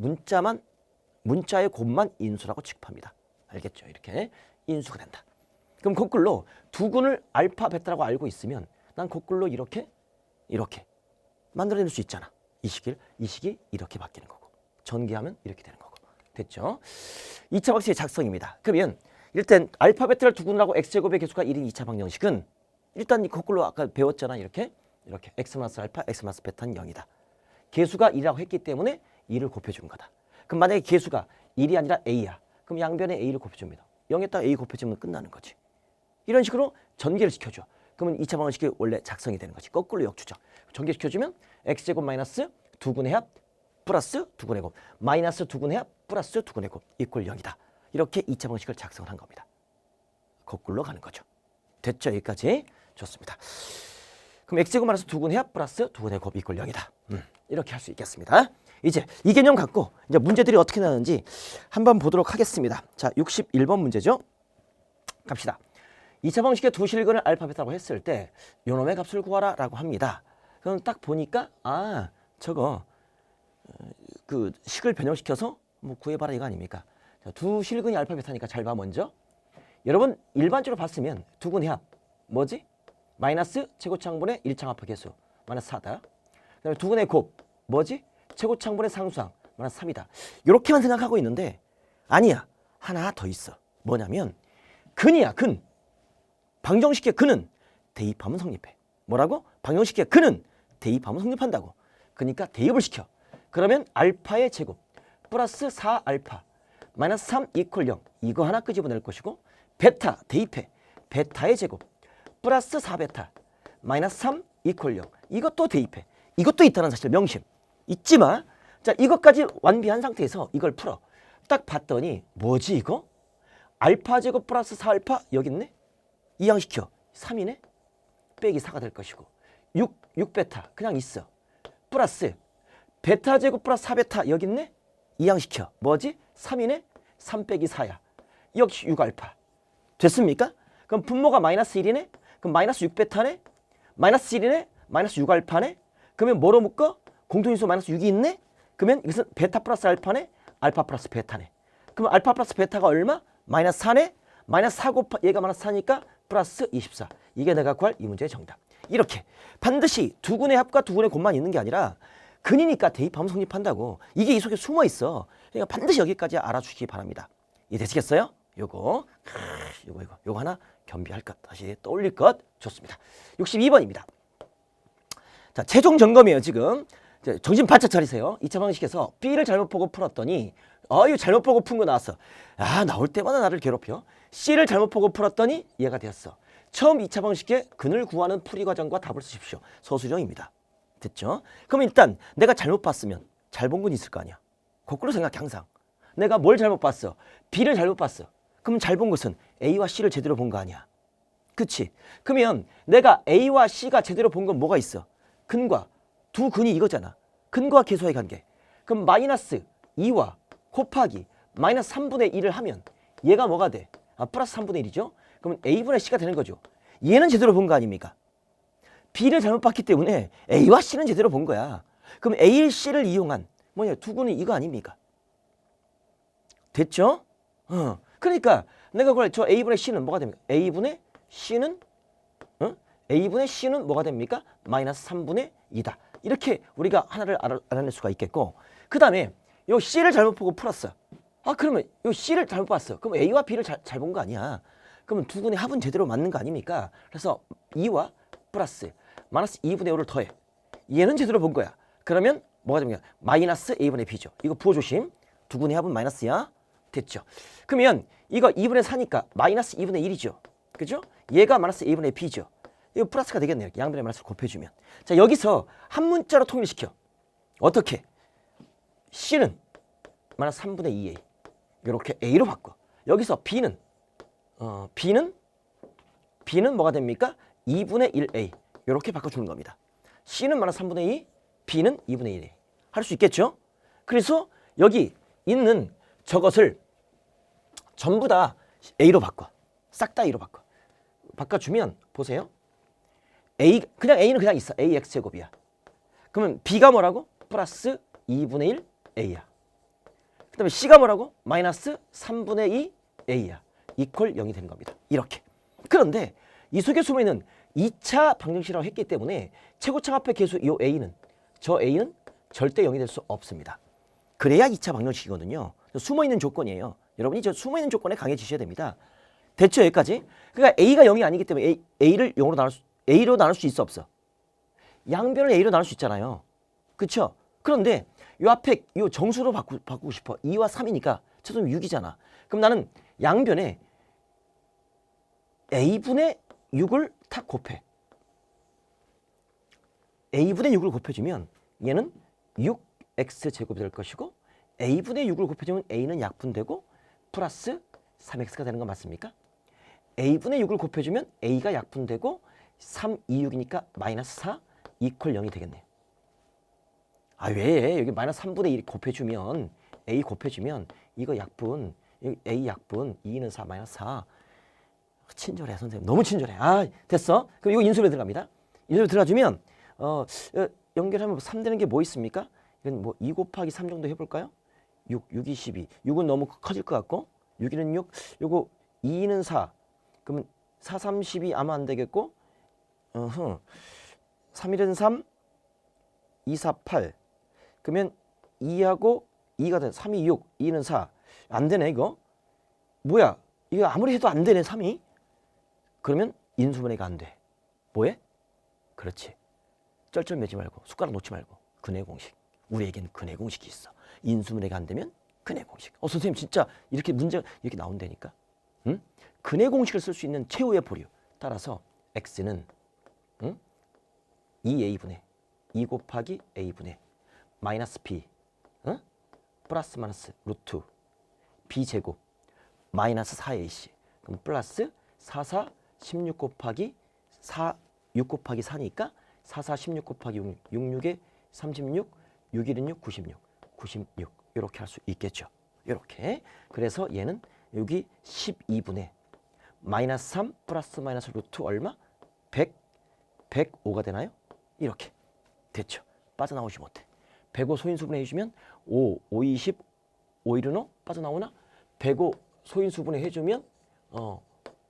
문자의 곱만 인수라고 취급합니다. 알겠죠? 이렇게 인수가 된다. 그럼 거꾸로 두근을 알파, 베타라고 알고 있으면 난 거꾸로 이렇게 만들어낼 수 있잖아. 이 식이 이렇게 바뀌는 거고 전개하면 이렇게 되는 거고. 됐죠? 2차 방식의 작성입니다. 그러면 일단 알파, 베타를 두근하고 x제곱의 개수가 1인 2차 방정식은 일단 거꾸로 아까 배웠잖아. 이렇게 x 마이너스 알파, x 마이너스 베타는 0이다. 개수가 1이라고 했기 때문에 2를 곱해준 거다. 그럼 만약에 개수가 1이 아니라 a야. 그럼 양변에 a를 곱해줍니다. 0에다 a 곱해주면 끝나는 거지. 이런 식으로 전개를 시켜줘. 그러면 2차 방정식이 원래 작성이 되는 거지. 거꾸로 역추적. 전개시켜주면 x제곱 마이너스 두근의 합 플러스 두근의 곱 마이너스 두근의 합 플러스 두근의 곱 이퀄 0이다. 이렇게 2차 방식을 작성을 한 겁니다. 거꾸로 가는 거죠. 됐죠? 여기까지? 좋습니다. 그럼 x제곱 마이너스 두근의 합 플러스 두근의 곱 이퀄 0이다. 이렇게 할 수 있겠습니다. 이제 이 개념 갖고 이제 문제들이 어떻게 나오는지 한번 보도록 하겠습니다. 자, 61번 문제죠. 갑시다. 2차 방식의 두 실근을 알파벳이라고 했을 때 요놈의 값을 구하라 라고 합니다. 그럼 딱 보니까 저거 그 식을 변형시켜서 뭐 구해봐라 이거 아닙니까? 자, 두 실근이 알파벳하니까 잘 봐 먼저. 여러분 일반적으로 봤으면 두근의 합 뭐지? 마이너스 최고차항분의 1차항합의 개수 마이너스 4다. 그다음에 두근의 곱 뭐지? 최고차항분의 상수항 마이너스 3이다. 이렇게만 생각하고 있는데 아니야. 하나 더 있어. 뭐냐면 근이야. 근. 방정식의 근은 대입하면 성립해. 뭐라고? 방정식의 근은 대입하면 성립한다고. 그러니까 대입을 시켜. 그러면 알파의 제곱 플러스 4알파 마이너스 3 이퀄 0 이거 하나 끄집어낼 것이고 베타 대입해. 베타의 제곱 플러스 4베타 마이너스 3 이퀄 0 이것도 대입해. 이것도 있다는 사실 명심. 잊지 마. 자, 이것까지 완비한 상태에서 이걸 풀어. 딱 봤더니 뭐지 이거? 알파 제곱 플러스 4알파 여기 있네? 이항시켜. 3이네? 빼기 4가 될 것이고 6베타 그냥 있어. 플러스 베타 제곱 플러스 4베타 여기 있네? 이항시켜. 뭐지? 3이네? 3 빼기 4야. 역시 6알파. 됐습니까? 그럼 분모가 마이너스 1이네? 그럼 마이너스 6베타네? 마이너스 1이네? 마이너스 6알파네? 그러면 뭐로 묶어? 공통인수 마이너스 6이 있네? 그러면 이것은 베타 플러스 알파네? 알파 플러스 베타네. 그럼 알파 플러스 베타가 얼마? 마이너스 4네? 마이너스 4 곱하 얘가 마이너스 4니까 플러스 24. 이게 내가 구할 이 문제의 정답. 이렇게 반드시 두근의 합과 두근의 곱만 있는 게 아니라 근이니까 대입하면 성립한다고. 이게 이 속에 숨어 있어. 그러니까 반드시 여기까지 알아주시기 바랍니다. 이해되시겠어요? 요거 하나 겸비할 것, 다시 떠올릴 것. 좋습니다. 62번입니다. 자, 최종 점검이에요. 지금 정신 바짝 차리세요. 2차 방식에서 B를 잘못 보고 풀었더니 이거 잘못 보고 푼 거 나왔어. 나올 때마다 나를 괴롭혀. C를 잘못 보고 풀었더니 얘가 되었어. 처음 2차 방식의 근을 구하는 풀이 과정과 답을 쓰십시오. 서술형입니다. 됐죠? 그럼 일단 내가 잘못 봤으면 잘 본 건 있을 거 아니야. 거꾸로 생각해 항상. 내가 뭘 잘못 봤어? B를 잘못 봤어. 그럼 잘 본 것은 A와 C를 제대로 본 거 아니야. 그치? 그러면 내가 A와 C가 제대로 본 건 뭐가 있어? 근과 두 근이 이거잖아. 근과 개수와의 관계. 그럼 마이너스 2와 곱하기 마이너스 3분의 1을 하면 얘가 뭐가 돼? 플러스 3분의 1이죠? 그럼 A분의 C가 되는 거죠. 얘는 제대로 본 거 아닙니까? B를 잘못 봤기 때문에 A와 C는 제대로 본 거야. 그럼 A, C를 이용한 두 근이 이거 아닙니까? 됐죠? 그러니까 내가 그걸 저 A분의 C는 뭐가 됩니까? A분의 C는 A분의 C는 뭐가 됩니까? 마이너스 3분의 2다. 이렇게 우리가 하나를 알아낼 수가 있겠고, 그 다음에 요 C를 잘못 보고 풀었어. 아, 그러면 요 C를 잘못 봤어. 그럼 A와 B를 잘 본 거 아니야. 그러면 두 분의 합은 제대로 맞는 거 아닙니까? 그래서 2와 플러스 마이너스 2분의 5를 더해. 얘는 제대로 본 거야. 그러면 뭐가 됩니까? 마이너스 A분의 B죠. 이거 부호 조심. 두 분의 합은 마이너스야. 됐죠. 그러면 이거 2분의 4니까 마이너스 2분의 1이죠. 그죠? 얘가 마이너스 A분의 B죠. 이거 플러스가 되겠네요. 양변의 마이너스를 곱해주면. 자, 여기서 한 문자로 통일시켜. 어떻게? C는 마이너스 3분의 2A. 이렇게 A로 바꿔. 여기서 B는 B는 뭐가 됩니까? 2분의 1A. 이렇게 바꿔주는 겁니다. C는 마이너스 3분의 2, B는 2분의 1A. 할 수 있겠죠? 그래서 여기 있는 저것을 전부 다 A로 바꿔. 싹 다 A로 바꿔. 바꿔주면 보세요. 그냥 A는 그냥 있어. AX제곱이야. 그러면 B가 뭐라고? 플러스 2분의 1 A야. 그 다음에 C가 뭐라고? 마이너스 3분의 2 A야. 이퀄 0이 되는 겁니다. 이렇게. 그런데 이 속에 숨어있는 2차 방정식이라고 했기 때문에 최고차합의 계수 이 A는 절대 0이 될 수 없습니다. 그래야 2차 방정식이거든요. 숨어있는 조건이에요. 여러분이 저 숨어있는 조건에 강해지셔야 됩니다. 됐죠? 여기까지? 그러니까 A가 0이 아니기 때문에 A를 0으로 A로 나눌 수 있어 없어? 양변을 A로 나눌 수 있잖아요. 그쵸? 그런데 이 앞에 이 정수로 바꾸고 싶어. 2와 3이니까 최소한 6이잖아. 그럼 나는 양변에 A분의 6을 탁 곱해. A분의 6을 곱해주면 얘는 6X제곱이 될 것이고 A분의 6을 곱해주면 A는 약분되고 플러스 3X가 되는 거 맞습니까? A분의 6을 곱해주면 A가 약분되고 3, 2, 6이니까 마이너스 4 이퀄 0이 되겠네요. 아, 왜? 여기 마이너스 3분의 1 곱해주면 A 곱해주면 이거 약분, A 약분 2는 4 마이너스 4. 친절해 선생님. 너무 친절해. 아, 됐어. 그럼 이거 인수분해 들어갑니다. 인수분해 들어가주면 연결하면 3 되는 게 뭐 있습니까? 이건 뭐 2 곱하기 3 정도 해볼까요? 6이 12. 6은 너무 커질 것 같고 6이는 6, 요거 2는 4. 그러면 4, 3, 12 아마 안 되겠고 3일은 3, 2, 4, 8. 그러면 2하고 2가 돼. 3이 6, 2는 4. 안 되네 이거. 뭐야? 이거 아무리 해도 안 되네 3이. 그러면 인수분해가 안 돼. 뭐해? 그렇지. 쩔쩔매지 말고 숟가락 놓지 말고 근해 공식. 우리에겐 근해 공식이 있어. 인수분해가 안 되면 근해 공식. 선생님 진짜 이렇게 문제가 이렇게 나온다니까. 응? 근해 공식을 쓸 수 있는 최후의 보류. 따라서 x는 2a분의 2 곱하기 a분의 마이너스 b 플러스 마이너스 루트 b제곱 마이너스 4ac. 그럼 플러스 4, 4, 16 곱하기 4, 6 곱하기 4니까 4, 4, 16 곱하기 6, 6, 6에 36, 6, 1은 6, 96, 96 이렇게 할 수 있겠죠. 이렇게. 그래서 얘는 여기 12분의 마이너스 3 플러스 마이너스 루트 얼마? 100, 105가 되나요? 이렇게 됐죠. 빠져나오지 못해. 105 소인수분해 해주면 5, 5, 20, 5, 1은 5 빠져나오나? 105 소인수분해 해주면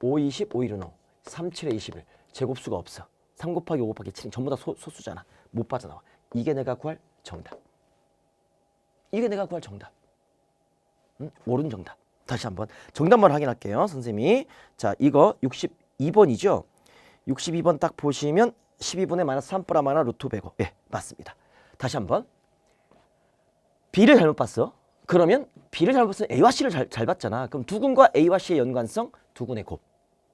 5, 20, 5, 1은 5, 3, 7에 21. 제곱수가 없어. 3 곱하기 5 곱하기 7은 전부 다 소수잖아. 못 빠져나와. 이게 내가 구할 정답. 이게 내가 구할 정답. 옳은 정답. 다시 한번 정답만 확인할게요. 선생님이. 자, 이거 62번이죠. 62번 딱 보시면 12분의 마이너스 3 플러스 마이너스 루트 105. 예, 맞습니다. 다시 한번. B를 잘못 봤어. 그러면 B를 잘못 봤으면 A와 C를 잘 봤잖아. 그럼 두근과 A와 C의 연관성 두근의 곱.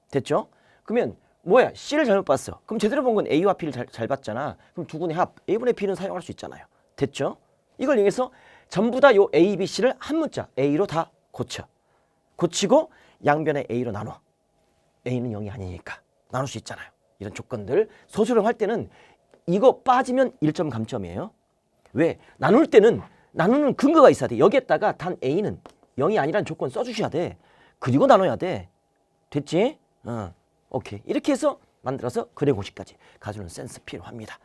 됐죠? 그러면 뭐야? C를 잘못 봤어. 그럼 제대로 본 건 A와 B를 잘 봤잖아. 그럼 두근의 합 A분의 B는 사용할 수 있잖아요. 됐죠? 이걸 이용해서 전부 다 요 A, B, C를 한 문자 A로 다 고쳐. 고치고 양변에 A로 나눠. A는 0이 아니니까 나눌 수 있잖아요. 이런 조건들 소수령 할 때는 이거 빠지면 1점 감점이에요. 왜? 나눌 때는 나누는 근거가 있어야 돼. 여기에다가 단 A는 0이 아니라는 조건 써주셔야 돼. 그리고 나눠야 돼. 됐지? 오케이. 이렇게 해서 만들어서 근해 공식까지 가져오는 센스 필요합니다.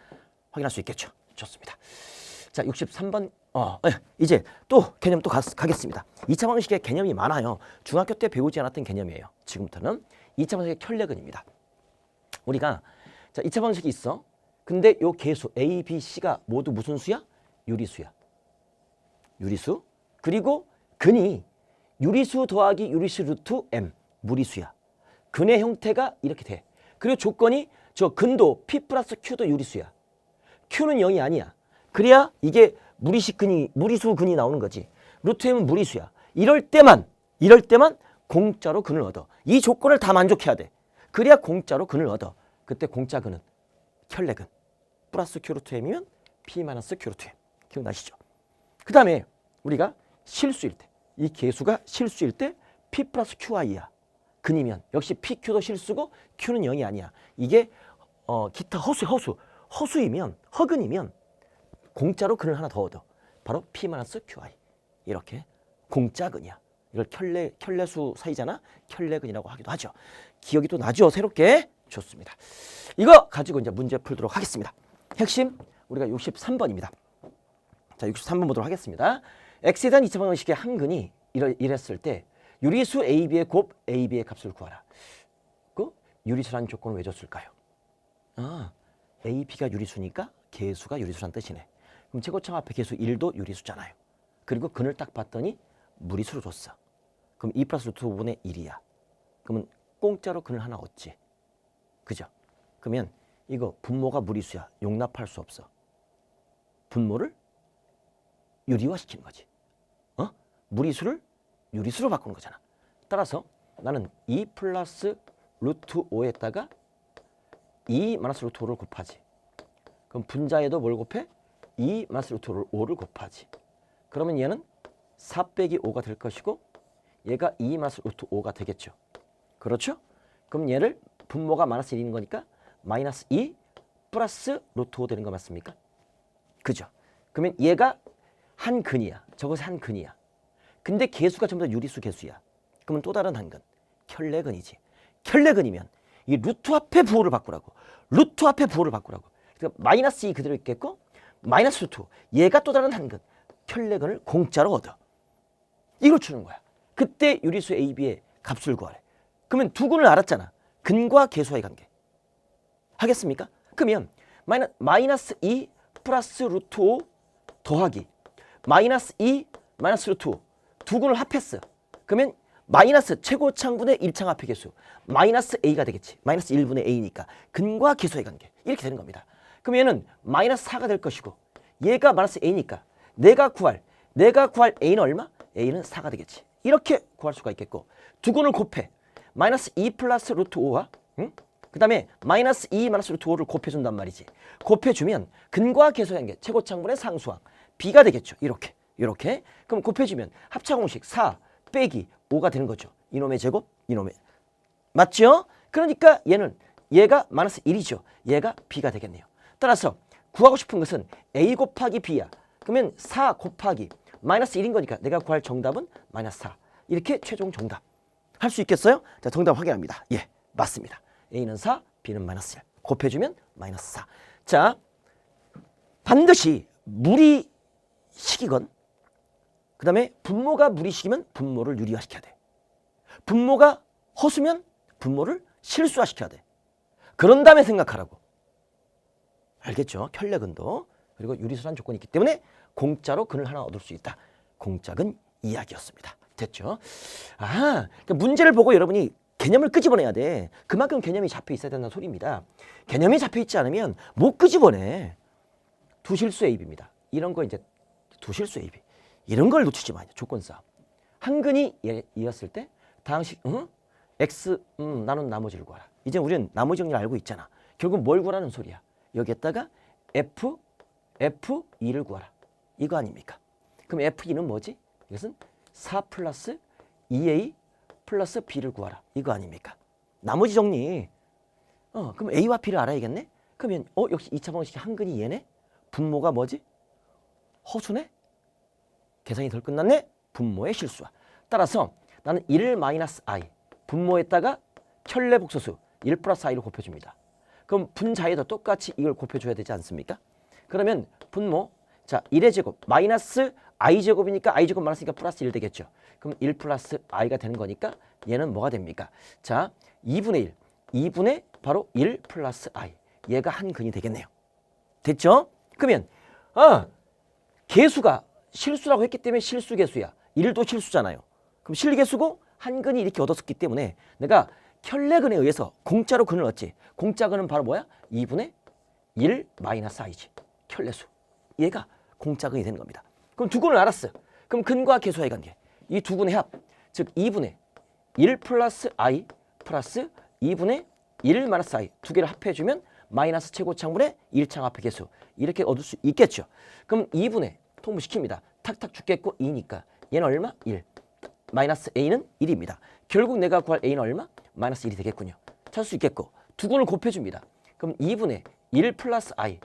확인할 수 있겠죠? 좋습니다. 자, 63번. 이제 또 개념 또 가겠습니다. 2차 방정식의 개념이 많아요. 중학교 때 배우지 않았던 개념이에요. 지금부터는 2차 방정식의 혈례근입니다. 우리가 자, 2차 방식이 있어. 근데 요 계수 A, B, C가 모두 무슨 수야? 유리수야. 유리수. 그리고 근이 유리수 더하기 유리수 루트 M, 무리수야. 근의 형태가 이렇게 돼. 그리고 조건이 저 근도 P 플러스 Q도 유리수야. Q는 0이 아니야. 그래야 이게 무리수 근이 나오는 거지. 루트 M은 무리수야. 이럴 때만 공짜로 근을 얻어. 이 조건을 다 만족해야 돼. 그래야 공짜로 근을 얻어. 그때 공짜 근은 켤레근. 플러스 Q 루트 M이면 P 마이너스 Q 루트 M. 기억나시죠? 그 다음에 우리가 실수일 때, 이 계수가 실수일 때 P 플러스 QI야. 근이면 역시 PQ도 실수고 Q는 0이 아니야. 이게 기타 허수이면 허근이면 공짜로 근을 하나 더 얻어. 바로 P 마이너스 QI. 이렇게 공짜 근이야. 이걸 켤레수 사이잖아. 켤레근이라고 하기도 하죠. 기억이 또 나죠? 새롭게. 좋습니다. 이거 가지고 이제 문제 풀도록 하겠습니다. 핵심 우리가 63번입니다. 자, 63번 보도록 하겠습니다. x에 대한 2차 방정식의 한 근이 이랬을 때 유리수 AB의 곱 AB의 값을 구하라. 그 유리수라는 조건을 왜 줬을까요? AB가 유리수니까 계수가 유리수란 뜻이네. 그럼 최고점 앞에 계수 1도 유리수잖아요. 그리고 근을 딱 봤더니 무리수로 줬어. 그럼 2 플러스 루트 5분의 1이야. 그러면 공짜로 근을 하나 얻지. 그죠? 그러면 이거 분모가 무리수야. 용납할 수 없어. 분모를 유리화시키는 거지. 무리수를 유리수로 바꾸는 거잖아. 따라서 나는 2 플러스 루트 5에다가 2 마이너스 루트 5를 곱하지. 그럼 분자에도 뭘 곱해? 2 마이너스 루트 5를 곱하지. 그러면 얘는 4 빼기 5가 될 것이고 얘가 2 마이너스 루트 5가 되겠죠. 그렇죠? 그럼 얘를 분모가 마이너스 1인 거니까 마이너스 2 플러스 루트 5 되는 거 맞습니까? 그죠? 그러면 얘가 한 근이야. 저것이 한 근이야. 근데 계수가 전부 다 유리수 계수야. 그러면 또 다른 한 근. 켤레근이지. 켤레근이면 이 루트 앞에 부호를 바꾸라고. 루트 앞에 부호를 바꾸라고. 그러니까 마이너스 2 그대로 있겠고 마이너스 루트 5. 얘가 또 다른 한 근. 켤레근을 공짜로 얻어. 이걸 주는 거야. 그때 유리수 AB의 값을 구하래. 그러면 두 근을 알았잖아. 근과 계수와의 관계. 하겠습니까? 그러면 마이너스 2 플러스 루트 5 더하기 마이너스 2 마이너스 루트 5 두 근을 합했어. 그러면 마이너스 최고창분의 1창 합의 계수 마이너스 A가 되겠지. 마이너스 1분의 A니까 근과 계수의 관계 이렇게 되는 겁니다. 그럼 얘는 마이너스 4가 될 것이고 얘가 마이너스 A니까 내가 구할 A는 얼마? A는 4가 되겠지. 이렇게 구할 수가 있겠고 두 근을 곱해. 마이너스 2 플러스 루트 5와 그 다음에 마이너스 2 마이너스 루트 5를 곱해준단 말이지. 곱해주면 근과 계수의 관계 최고창분의 상수항 B가 되겠죠. 이렇게. 그럼 곱해주면 합차공식 4 빼기 5가 되는 거죠. 이놈의 제곱, 이놈의. 맞죠? 그러니까 얘가 마이너스 1이죠. 얘가 B가 되겠네요. 따라서 구하고 싶은 것은 A 곱하기 B야. 그러면 4 곱하기 마이너스 1인 거니까 내가 구할 정답은 마이너스 4. 이렇게 최종 정답. 할 수 있겠어요? 자, 정답 확인합니다. 예, 맞습니다. A는 4, B는 마이너스 1. 곱해주면 마이너스 4. 자, 반드시 무리식이건 그 다음에 분모가 무리식이면 분모를 유리화시켜야 돼. 분모가 허수면 분모를 실수화시켜야 돼. 그런 다음에 생각하라고. 알겠죠? 켤레근도. 그리고 유리수란 조건이 있기 때문에 공짜로 근을 하나 얻을 수 있다. 공짜근 이야기였습니다. 됐죠? 그러니까 문제를 보고 여러분이 개념을 끄집어내야 돼. 그만큼 개념이 잡혀 있어야 된다는 소리입니다. 개념이 잡혀 있지 않으면 못 끄집어내. 두실수 AB입니다. 이런 거 이제 두실수 AB. 이런 걸 놓치지 마요. 조건 싸움. 한 근이 이었을 때 다항식 X 나눈 나머지를 구하라. 이제 우리는 나머지 정리를 알고 있잖아. 결국 뭘 구하라는 소리야. 여기에다가 F2를 구하라. 이거 아닙니까? 그럼 F2는 뭐지? 이것은 4 플러스 2A 플러스 B를 구하라. 이거 아닙니까? 나머지 정리. 그럼 A와 B를 알아야겠네? 그러면 역시 2차 방정식의 한 근이 얘네? 분모가 뭐지? 허수네? 계산이 덜 끝났네? 분모의 실수야. 따라서 나는 1 마이너스 I 분모에다가 켤레 복소수 1 플러스 I를 곱해줍니다. 그럼 분자에도 똑같이 이걸 곱해줘야 되지 않습니까? 그러면 분모 자 1의 제곱 마이너스 i제곱이니까 i제곱 마이너스니까 플러스 1 되겠죠. 그럼 1 플러스 i가 되는 거니까 얘는 뭐가 됩니까? 자 2분의 1 2분의 바로 1 플러스 i 얘가 한 근이 되겠네요. 됐죠? 그러면 개수가 실수라고 했기 때문에 실수개수야. 1도 실수잖아요. 그럼 실개수고 한 근이 이렇게 얻었기 때문에 내가 켤레근에 의해서 공짜로 근을 얻지. 공짜 근은 바로 뭐야? 2분의 1 마이너스 i지. 켤레수. 얘가 공짜 근이 되는 겁니다. 그럼 두 근을 알았어요. 그럼 근과 개수와의 관계. 이 두 근의 합. 즉 2분의 1 플러스 i 플러스 2분의 1 마이너스 i. 두 개를 합해주면 마이너스 최고창분의 1창 합의 개수. 이렇게 얻을 수 있겠죠. 그럼 2분의 통분시킵니다. 탁탁 죽겠고 2니까 얘는 얼마? 1. 마이너스 a는 1입니다. 결국 내가 구할 a는 얼마? 마이너스 1이 되겠군요. 찾을 수 있겠고 두 근을 곱해줍니다. 그럼 2분의 1 플러스 i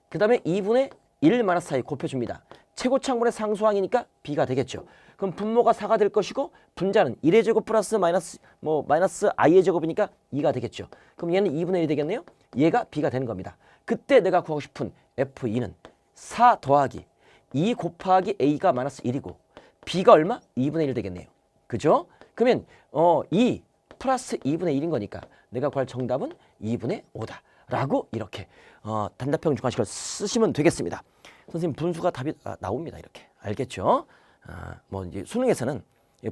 그 다음에 2분의 1 마이너스 i 곱해줍니다. 최고창분의 상수항이니까 b가 되겠죠. 그럼 분모가 4가 될 것이고 분자는 1의 제곱 플러스 마이너스 i의 제곱이니까 2가 되겠죠. 그럼 얘는 2분의 1이 되겠네요. 얘가 b가 되는 겁니다. 그때 내가 구하고 싶은 f2는 4 더하기 2 곱하기 a가 마이너스 1이고 b가 얼마? 2분의 1 되겠네요. 그죠? 그러면 2 플러스 2분의 1인 거니까 내가 구할 정답은 2분의 5다. 라고 이렇게 단답형 중간식을 쓰시면 되겠습니다. 선생님 분수가 답이 나옵니다. 이렇게. 알겠죠? 뭐 이제 수능에서는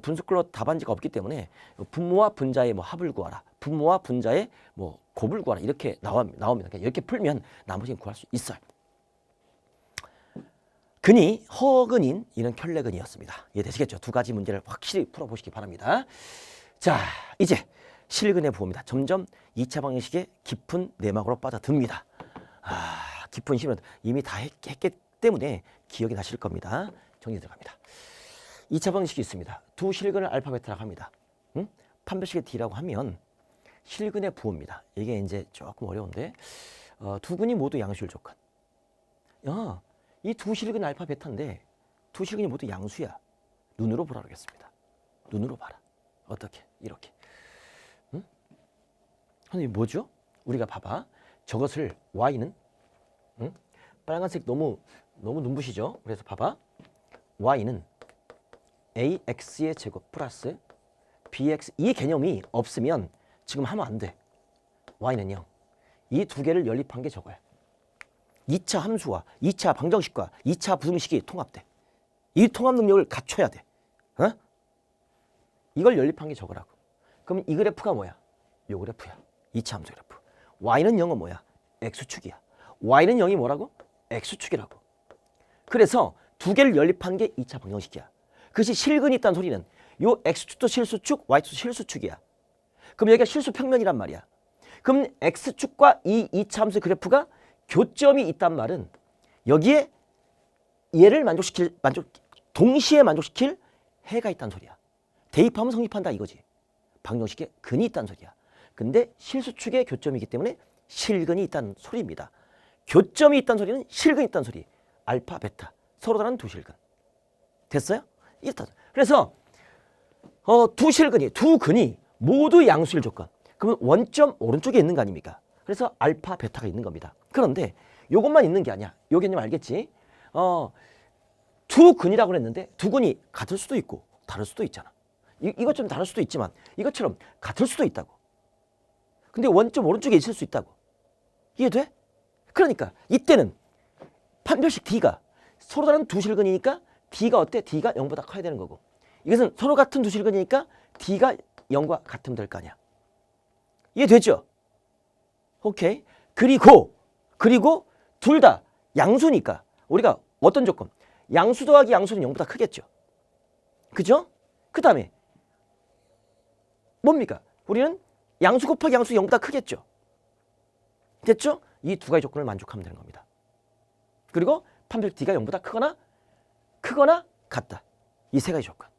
분수클로 답안지가 없기 때문에 분모와 분자의 뭐 합을 구하라. 분모와 분자의 뭐 곱을 구하라. 이렇게 나옵니다. 이렇게 풀면 나머지는 구할 수 있어요. 근이 허근인 이런 켤레근이었습니다. 이해되시겠죠? 두 가지 문제를 확실히 풀어보시기 바랍니다. 자, 이제 실근의 부호입니다. 점점 2차 방정식의 깊은 내막으로 빠져듭니다. 깊은 실은 이미 다 했기 때문에 기억이 나실 겁니다. 정리 들어갑니다. 2차 방정식이 있습니다. 두 실근을 알파 베타라고 합니다. 판별식의 D라고 하면 실근의 부호입니다. 이게 이제 조금 어려운데 두 근이 모두 양수일 조건. 이 두 실근 알파 베타인데 두 실근이 모두 양수야. 눈으로 보라 그러겠습니다. 눈으로 봐라. 어떻게? 이렇게. 선생님 뭐죠? 우리가 봐봐. 저것을 y는 빨간색 너무 눈부시죠? 그래서 봐봐. y는 ax의 제곱 플러스 bx 이 개념이 없으면 지금 하면 안 돼. y는 0. 이 두 개를 연립한 게 저거야. 2차 함수와 2차 방정식과 2차 부등식이 통합돼. 이 통합 능력을 갖춰야 돼. 이걸 연립한 게 저거라고. 그럼 이 그래프가 뭐야? 요 그래프야. 2차 함수 그래프. y는 0은 뭐야? x축이야. y는 0이 뭐라고? x축이라고. 그래서 두 개를 연립한 게 2차 방정식이야. 그것이 실근이 있다는 소리는 요 x축도 실수축, y축도 실수축이야. 그럼 여기가 실수평면이란 말이야. 그럼 x축과 이 2차 함수 그래프가 교점이 있단 말은 여기에 얘를 동시에 만족시킬 해가 있다는 소리야. 대입하면 성립한다 이거지. 방정식에 근이 있다는 소리야. 근데 실수축의 교점이기 때문에 실근이 있다는 소리입니다. 교점이 있다는 소리는 실근이 있다는 소리. 알파, 베타. 서로 다른 두 실근. 됐어요? 그래서 두 실근이, 두 근이 모두 양수일 조건. 그러면 원점 오른쪽에 있는 거 아닙니까? 그래서 알파, 베타가 있는 겁니다. 그런데 이것만 있는 게 아니야. 요 개념 알겠지? 두 근이라고 그랬는데 두 근이 같을 수도 있고 다를 수도 있잖아. 이것처럼 다를 수도 있지만 이것처럼 같을 수도 있다고. 근데 원점 오른쪽에 있을 수 있다고. 이해돼? 그러니까 이때는 판별식 D가 서로 다른 두 실근이니까 D가 어때? D가 0보다 커야 되는 거고. 이것은 서로 같은 두 실근이니까 D가 0과 같으면 될 거 아니야. 이해되죠? 오케이. 그리고 둘 다 양수니까 우리가 어떤 조건? 양수 더하기 양수는 0보다 크겠죠. 그죠? 그 다음에 뭡니까? 우리는 양수 곱하기 양수 0보다 크겠죠. 됐죠? 이 두 가지 조건을 만족하면 되는 겁니다. 그리고 판별 D가 0보다 크거나 같다. 이 세 가지 조건.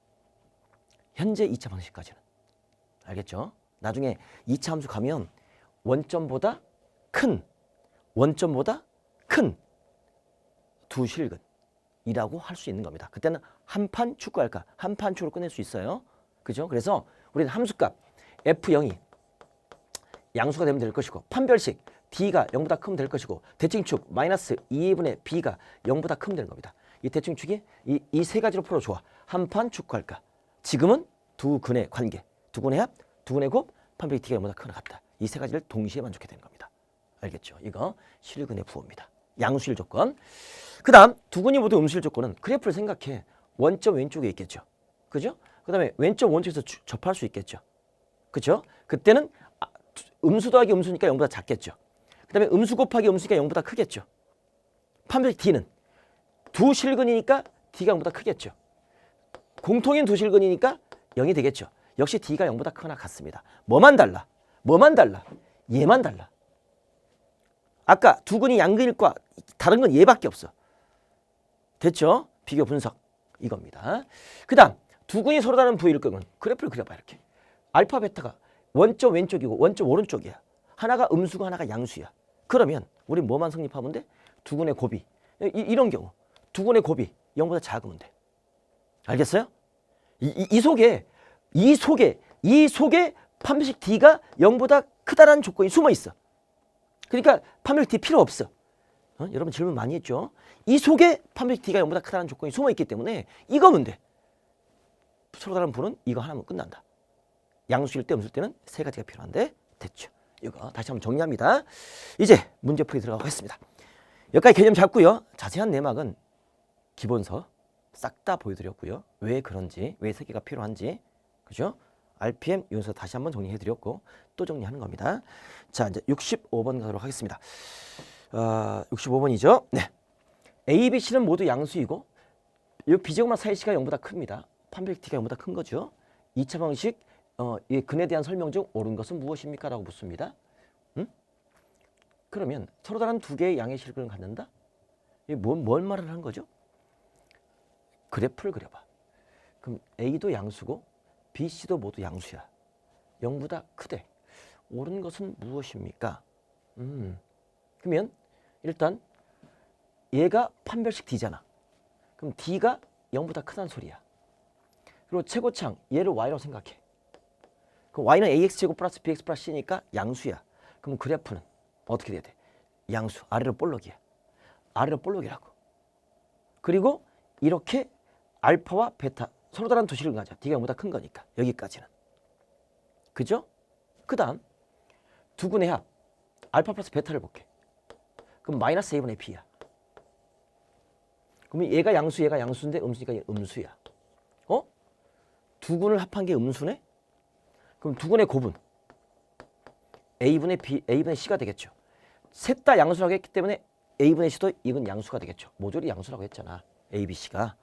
현재 2차 방식까지는. 알겠죠? 나중에 2차 함수 가면 원점보다 큰 두 실근이라고 할 수 있는 겁니다. 그때는 한판 축구할까? 한판 축으로 끝낼 수 있어요. 그죠? 그래서 우리는 함수값 F0이 양수가 되면 될 것이고 판별식 D가 0보다 크면 될 것이고 대칭축 마이너스 2분의 B가 0보다 크면 되는 겁니다. 이 대칭축이 이 세 가지로 풀어줘. 한판 축구할까? 지금은 두 근의 관계, 두 근의 합, 두 근의 곱, 판별식 D가 0보다 크거나 같다. 이 세 가지를 동시에 만족해야 되는 겁니다. 알겠죠? 이거 실근의 부호입니다. 양수일 조건. 그 다음 두 근이 모두 음수일 조건은 그래프를 생각해. 원점 왼쪽에 있겠죠. 그죠? 그 다음에 왼쪽 원점에서 접할 수 있겠죠. 그죠? 그때는 음수 더하기 음수니까 0보다 작겠죠. 그 다음에 음수 곱하기 음수니까 0보다 크겠죠. 판별식 D는 두 실근이니까 D가 0보다 크겠죠. 공통인 두 실근이니까 0이 되겠죠. 역시 D가 0보다 크거나 같습니다. 뭐만 달라? 뭐만 달라? 얘만 달라. 아까 두 근이 양근일과 다른 건 얘밖에 없어. 됐죠? 비교 분석 이겁니다. 그 다음 두 근이 서로 다른 부위일 경우는 그래프를 그려봐. 이렇게 알파 베타가 원점 왼쪽이고 원점 오른쪽이야. 하나가 음수고 하나가 양수야. 그러면 우리 뭐만 성립하면 돼? 두 근의 곱이 이런 경우 두 근의 곱이 0보다 작으면 돼. 알겠어요? 이 속에 판별식 D가 0보다 크다라는 조건이 숨어 있어. 그러니까 판별식 D 필요 없어. 여러분 질문 많이 했죠? 이 속에 판별식 D가 0보다 크다는 조건이 숨어 있기 때문에 이거면 돼. 서로 다른 부는 이거 하나면 끝난다. 양수일 때, 음수일 때는 세 가지가 필요한데 됐죠. 이거 다시 한번 정리합니다. 이제 문제풀이 들어가겠습니다. 여기까지 개념 잡고요. 자세한 내막은 기본서 싹 다 보여드렸고요. 왜 그런지, 왜 세 개가 필요한지, 그죠? RPM 윤서 다시 한번 정리해드렸고 또 정리하는 겁니다. 자, 이제 65번 가도록 하겠습니다. 65번이죠. 네. A, B, C는 모두 양수이고 이 비제곱만 사이시가 0보다 큽니다. 판별식 D가 0보다 큰 거죠. 2차 방식 이 근에 대한 설명 중 옳은 것은 무엇입니까? 라고 묻습니다. 그러면 서로 다른 두 개의 양의 실근을 갖는다? 이게 뭔 말을 하는 거죠? 그래프를 그려봐. 그럼 A도 양수고 BC도 모두 양수야. 0보다 크대. 옳은 것은 무엇입니까? 그러면 일단 얘가 판별식 D잖아. 그럼 D가 0보다 크다는 소리야. 그리고 최고창 얘를 Y라고 생각해. 그럼 Y는 AX제곱 플러스 BX 플러스 C니까 양수야. 그럼 그래프는 어떻게 돼야 돼? 양수. 아래로 볼록이야. 아래로 볼록이라고. 그리고 이렇게 알파와 베타 서로 다른 두 실근 가져. D가 0보다 큰 거니까 여기까지는. 그죠? 그 다음 두 근의 합 알파 플러스 베타를 볼게. 그럼 마이너스 A분의 B야. 그럼 얘가 양수 얘가 양수인데 음수니까 얘 음수야. 두 근을 합한 게 음수네? 그럼 두 근의 곱은 A분의 B, A분의 C가 되겠죠. 셋 다 양수라고 했기 때문에 A분의 C도 이건 양수가 되겠죠. 모조리 양수라고 했잖아. A, B, C가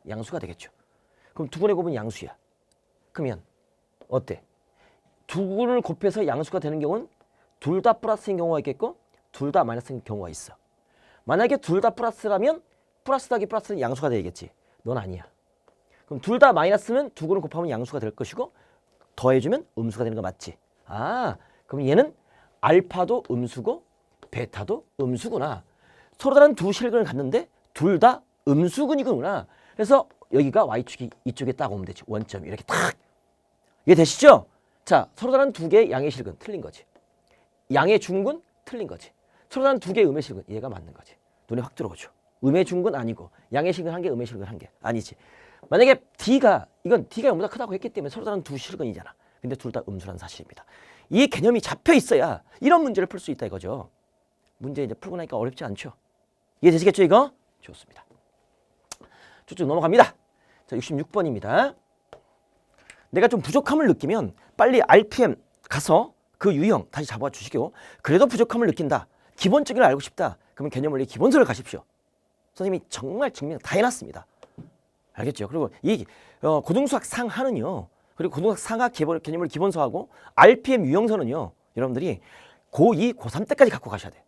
양수가 되겠죠. 그럼 두 근의 곱은 양수야. 그러면 어때? 두 근을 곱해서 양수가 되는 경우는 둘 다 플러스인 경우가 있겠고 둘 다 마이너스인 경우가 있어. 만약에 둘 다 플러스라면 플러스 더하기 플러스는 양수가 되겠지. 넌 아니야. 그럼 둘 다 마이너스는 두 근을 곱하면 양수가 될 것이고 더해주면 음수가 되는 거 맞지? 그럼 얘는 알파도 음수고 베타도 음수구나. 서로 다른 두 실근을 갖는데 둘 다 음수근이구나. 그래서 여기가 Y축이 이쪽에 딱 오면 되지. 원점이 이렇게 탁. 이해 되시죠? 자, 서로 다른 두 개의 양의 실근 틀린 거지. 양의 중근 틀린 거지. 서로 다른 두 개의 음의 실근 얘가 맞는 거지. 눈에 확 들어오죠. 음의 중근 아니고 양의 실근 한 개, 음의 실근 한 개. 아니지. 만약에 D가 0보다 크다고 했기 때문에 서로 다른 두 실근이잖아. 근데 둘 다 음수라는 사실입니다. 이 개념이 잡혀 있어야 이런 문제를 풀 수 있다 이거죠. 문제 이제 풀고 나니까 어렵지 않죠. 이해되시겠죠 이거? 좋습니다. 쭉쭉 넘어갑니다. 자, 66번입니다. 내가 좀 부족함을 느끼면 빨리 RPM 가서 그 유형 다시 잡아주시고 그래도 부족함을 느낀다. 기본적인 걸 알고 싶다. 그러면 개념원리 기본서를 가십시오. 선생님이 정말 증명 다 해놨습니다. 알겠죠? 그리고 이 고등수학 상하는요. 그리고 고등수학 상하 개념을 기본서하고 RPM 유형서는요. 여러분들이 고2, 고3 때까지 갖고 가셔야 돼.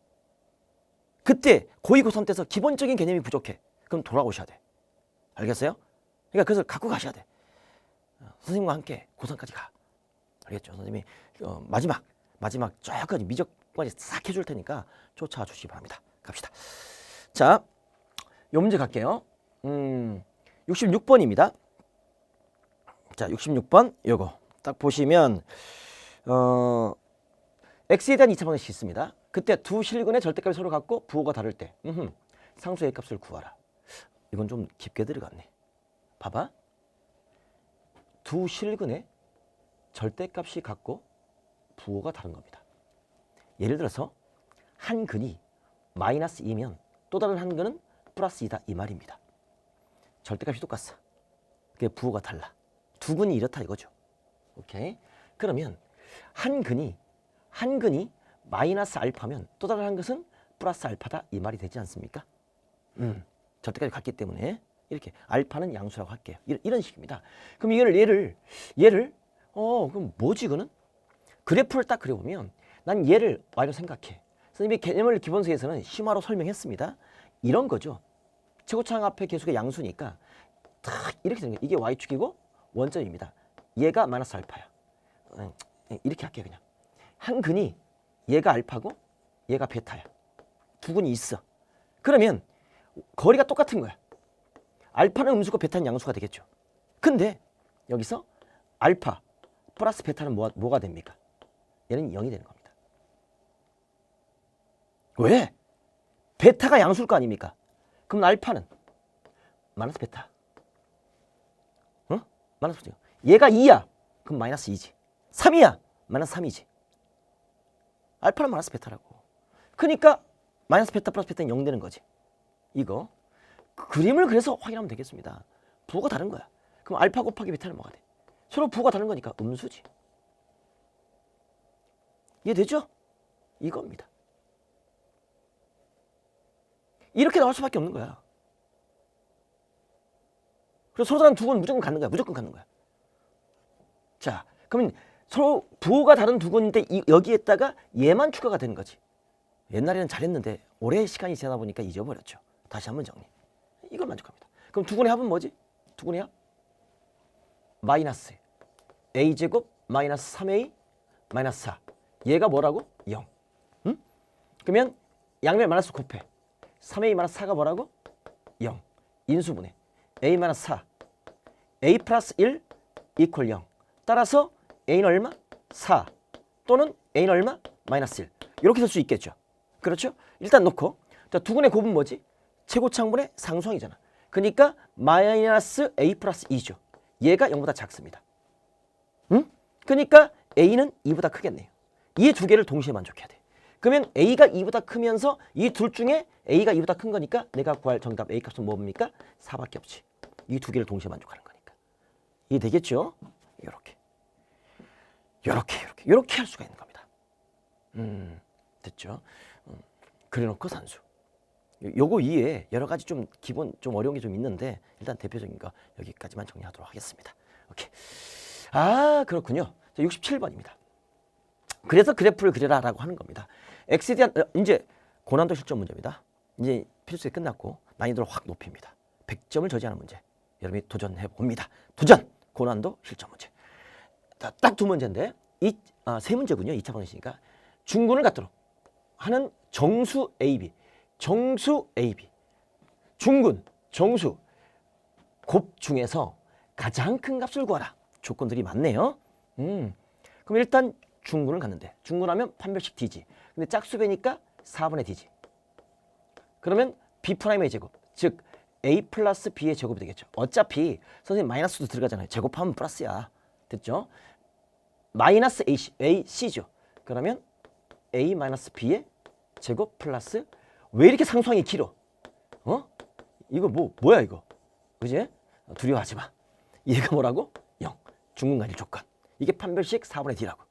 그때 고2, 고3 때서 기본적인 개념이 부족해. 그럼 돌아오셔야 돼. 알겠어요? 그러니까 그것을 갖고 가셔야 돼. 선생님과 함께 고3까지 가. 알겠죠? 선생님이 마지막 쫙까지 미적까지 싹 해줄 테니까 쫓아와 주시기 바랍니다. 갑시다. 자, 요 문제 갈게요. 66번입니다. 자, 66번 요거 딱 보시면 x에 대한 2차 방정식이 있습니다. 그때 두 실근의 절대값이 서로 같고 부호가 다를 때 상수 A 값을 구하라. 이건 좀 깊게 들어갔네. 봐봐. 두 실근의 절대값이 같고 부호가 다른 겁니다. 예를 들어서 한 근이 마이너스 2면 또 다른 한 근은 플러스 2다 이 말입니다. 절대값이 똑같어. 그게 부호가 달라. 두 근이 이렇다 이거죠. 오케이. 그러면 한 근이 마이너스 알파면 또 다른 한 것은 플러스 알파다 이 말이 되지 않습니까? 절대값이 같기 때문에 이렇게 알파는 양수라고 할게요. 이런 식입니다. 그럼 얘를 그럼 뭐지 이거는? 그래프를 딱 그려보면 난 얘를 y로 생각해. 선생님이 개념을 기본서에서는 심화로 설명했습니다. 이런 거죠. 최고차항 앞에 계수가 양수니까 딱 이렇게 되는 거예요. 이게 y축이고 원점입니다. 얘가 마이너스 알파야. 이렇게 할게요. 그냥 한 근이 얘가 알파고 얘가 베타야. 두 근이 있어. 그러면 거리가 똑같은 거야. 알파는 음수고 베타는 양수가 되겠죠. 근데 여기서 알파 플러스 베타는 뭐가 됩니까? 얘는 0이 되는 겁니다. 왜? 베타가 양수일 거 아닙니까? 그럼 알파는 마이너스 베타. 마이너스 베타. 얘가 2야. 그럼 마이너스 2지. 3이야. 마이너스 3이지. 알파는 마이너스 베타라고. 그러니까 마이너스 베타 플러스 베타는 0 되는 거지. 이거. 그림을 그래서 확인하면 되겠습니다. 부호가 다른 거야. 그럼 알파 곱하기 베타는 뭐가 돼? 서로 부호가 다른 거니까 음수지. 이해되죠? 이겁니다. 이렇게 나올 수밖에 없는 거야. 그래서 서로 다른 두 근은 무조건 갖는 거야. 무조건 갖는 거야. 자, 그러면 서로 부호가 다른 두 근인데 여기에다가 얘만 추가가 되는 거지. 옛날에는 잘했는데 오래 시간이 지나다 보니까 잊어버렸죠. 다시 한번 정리. 이걸 만족합니다. 그럼 두 근의 합은 뭐지? 두 근의 합? 마이너스 a제곱 마이너스 3a 마이너스 4. 얘가 뭐라고? 0. 그러면 양면 마이너스 곱해. 3a 마이너스 4가 뭐라고? 0. 인수분해. a 마이너스 4. a 플러스 1 이퀄 0. 따라서 a는 얼마? 4. 또는 a는 얼마? 마이너스 1. 이렇게 될 수 있겠죠. 그렇죠? 일단 놓고 자, 두 근의 곱은 뭐지? 최고차항분의 상수항이잖아. 그러니까 마이너스 a 플러스 2죠. 얘가 0보다 작습니다. 그러니까 a는 2보다 크겠네요. 이 두 개를 동시에 만족해야 돼. 그러면 a가 2보다 크면서 이 둘 중에 a가 2보다 큰 거니까 내가 구할 정답 a 값은 뭡니까? 4밖에 없지. 이 두 개를 동시에 만족하는 거니까. 이해되겠죠? 요렇게 할 수가 있는 겁니다. 됐죠? 그려놓고 산수. 요거 이외에 여러 가지 좀 기본 좀 어려운 게 좀 있는데 일단 대표적인 거 여기까지만 정리하도록 하겠습니다. 오케이. 아, 그렇군요. 67번입니다. 그래서 그래프를 그려라라고 하는 겁니다. x에 대한 이제 고난도 실전 문제입니다. 이제 필수에 끝났고 난이도를 확 높입니다. 100점을 저지하는 문제. 여러분이 도전해 봅니다. 도전! 고난도 실전 문제. 딱 두 문제인데 세 문제군요. 2차 방식이니까 중근을 갖도록 하는 정수 AB. 정수 AB. 중근, 정수, 곱 중에서 가장 큰 값을 구하라. 조건들이 많네요. 그럼 일단 중근을 갖는데 중근하면 판별식 D지. 근데 짝수배니까 4분의 D지. 그러면 B'의 제곱, 즉 A 플러스 B의 제곱이 되겠죠. 어차피 선생님 마이너스도 들어가잖아요. 제곱하면 플러스야. 됐죠? 마이너스 AC죠. 그러면 A 마이너스 B의 제곱 플러스 왜 이렇게 상수항이 길어? 이거 뭐야 이거? 그지? 두려워하지 마. 얘가 뭐라고? 0. 중근관일 조건. 이게 판별식 4분의 D라고.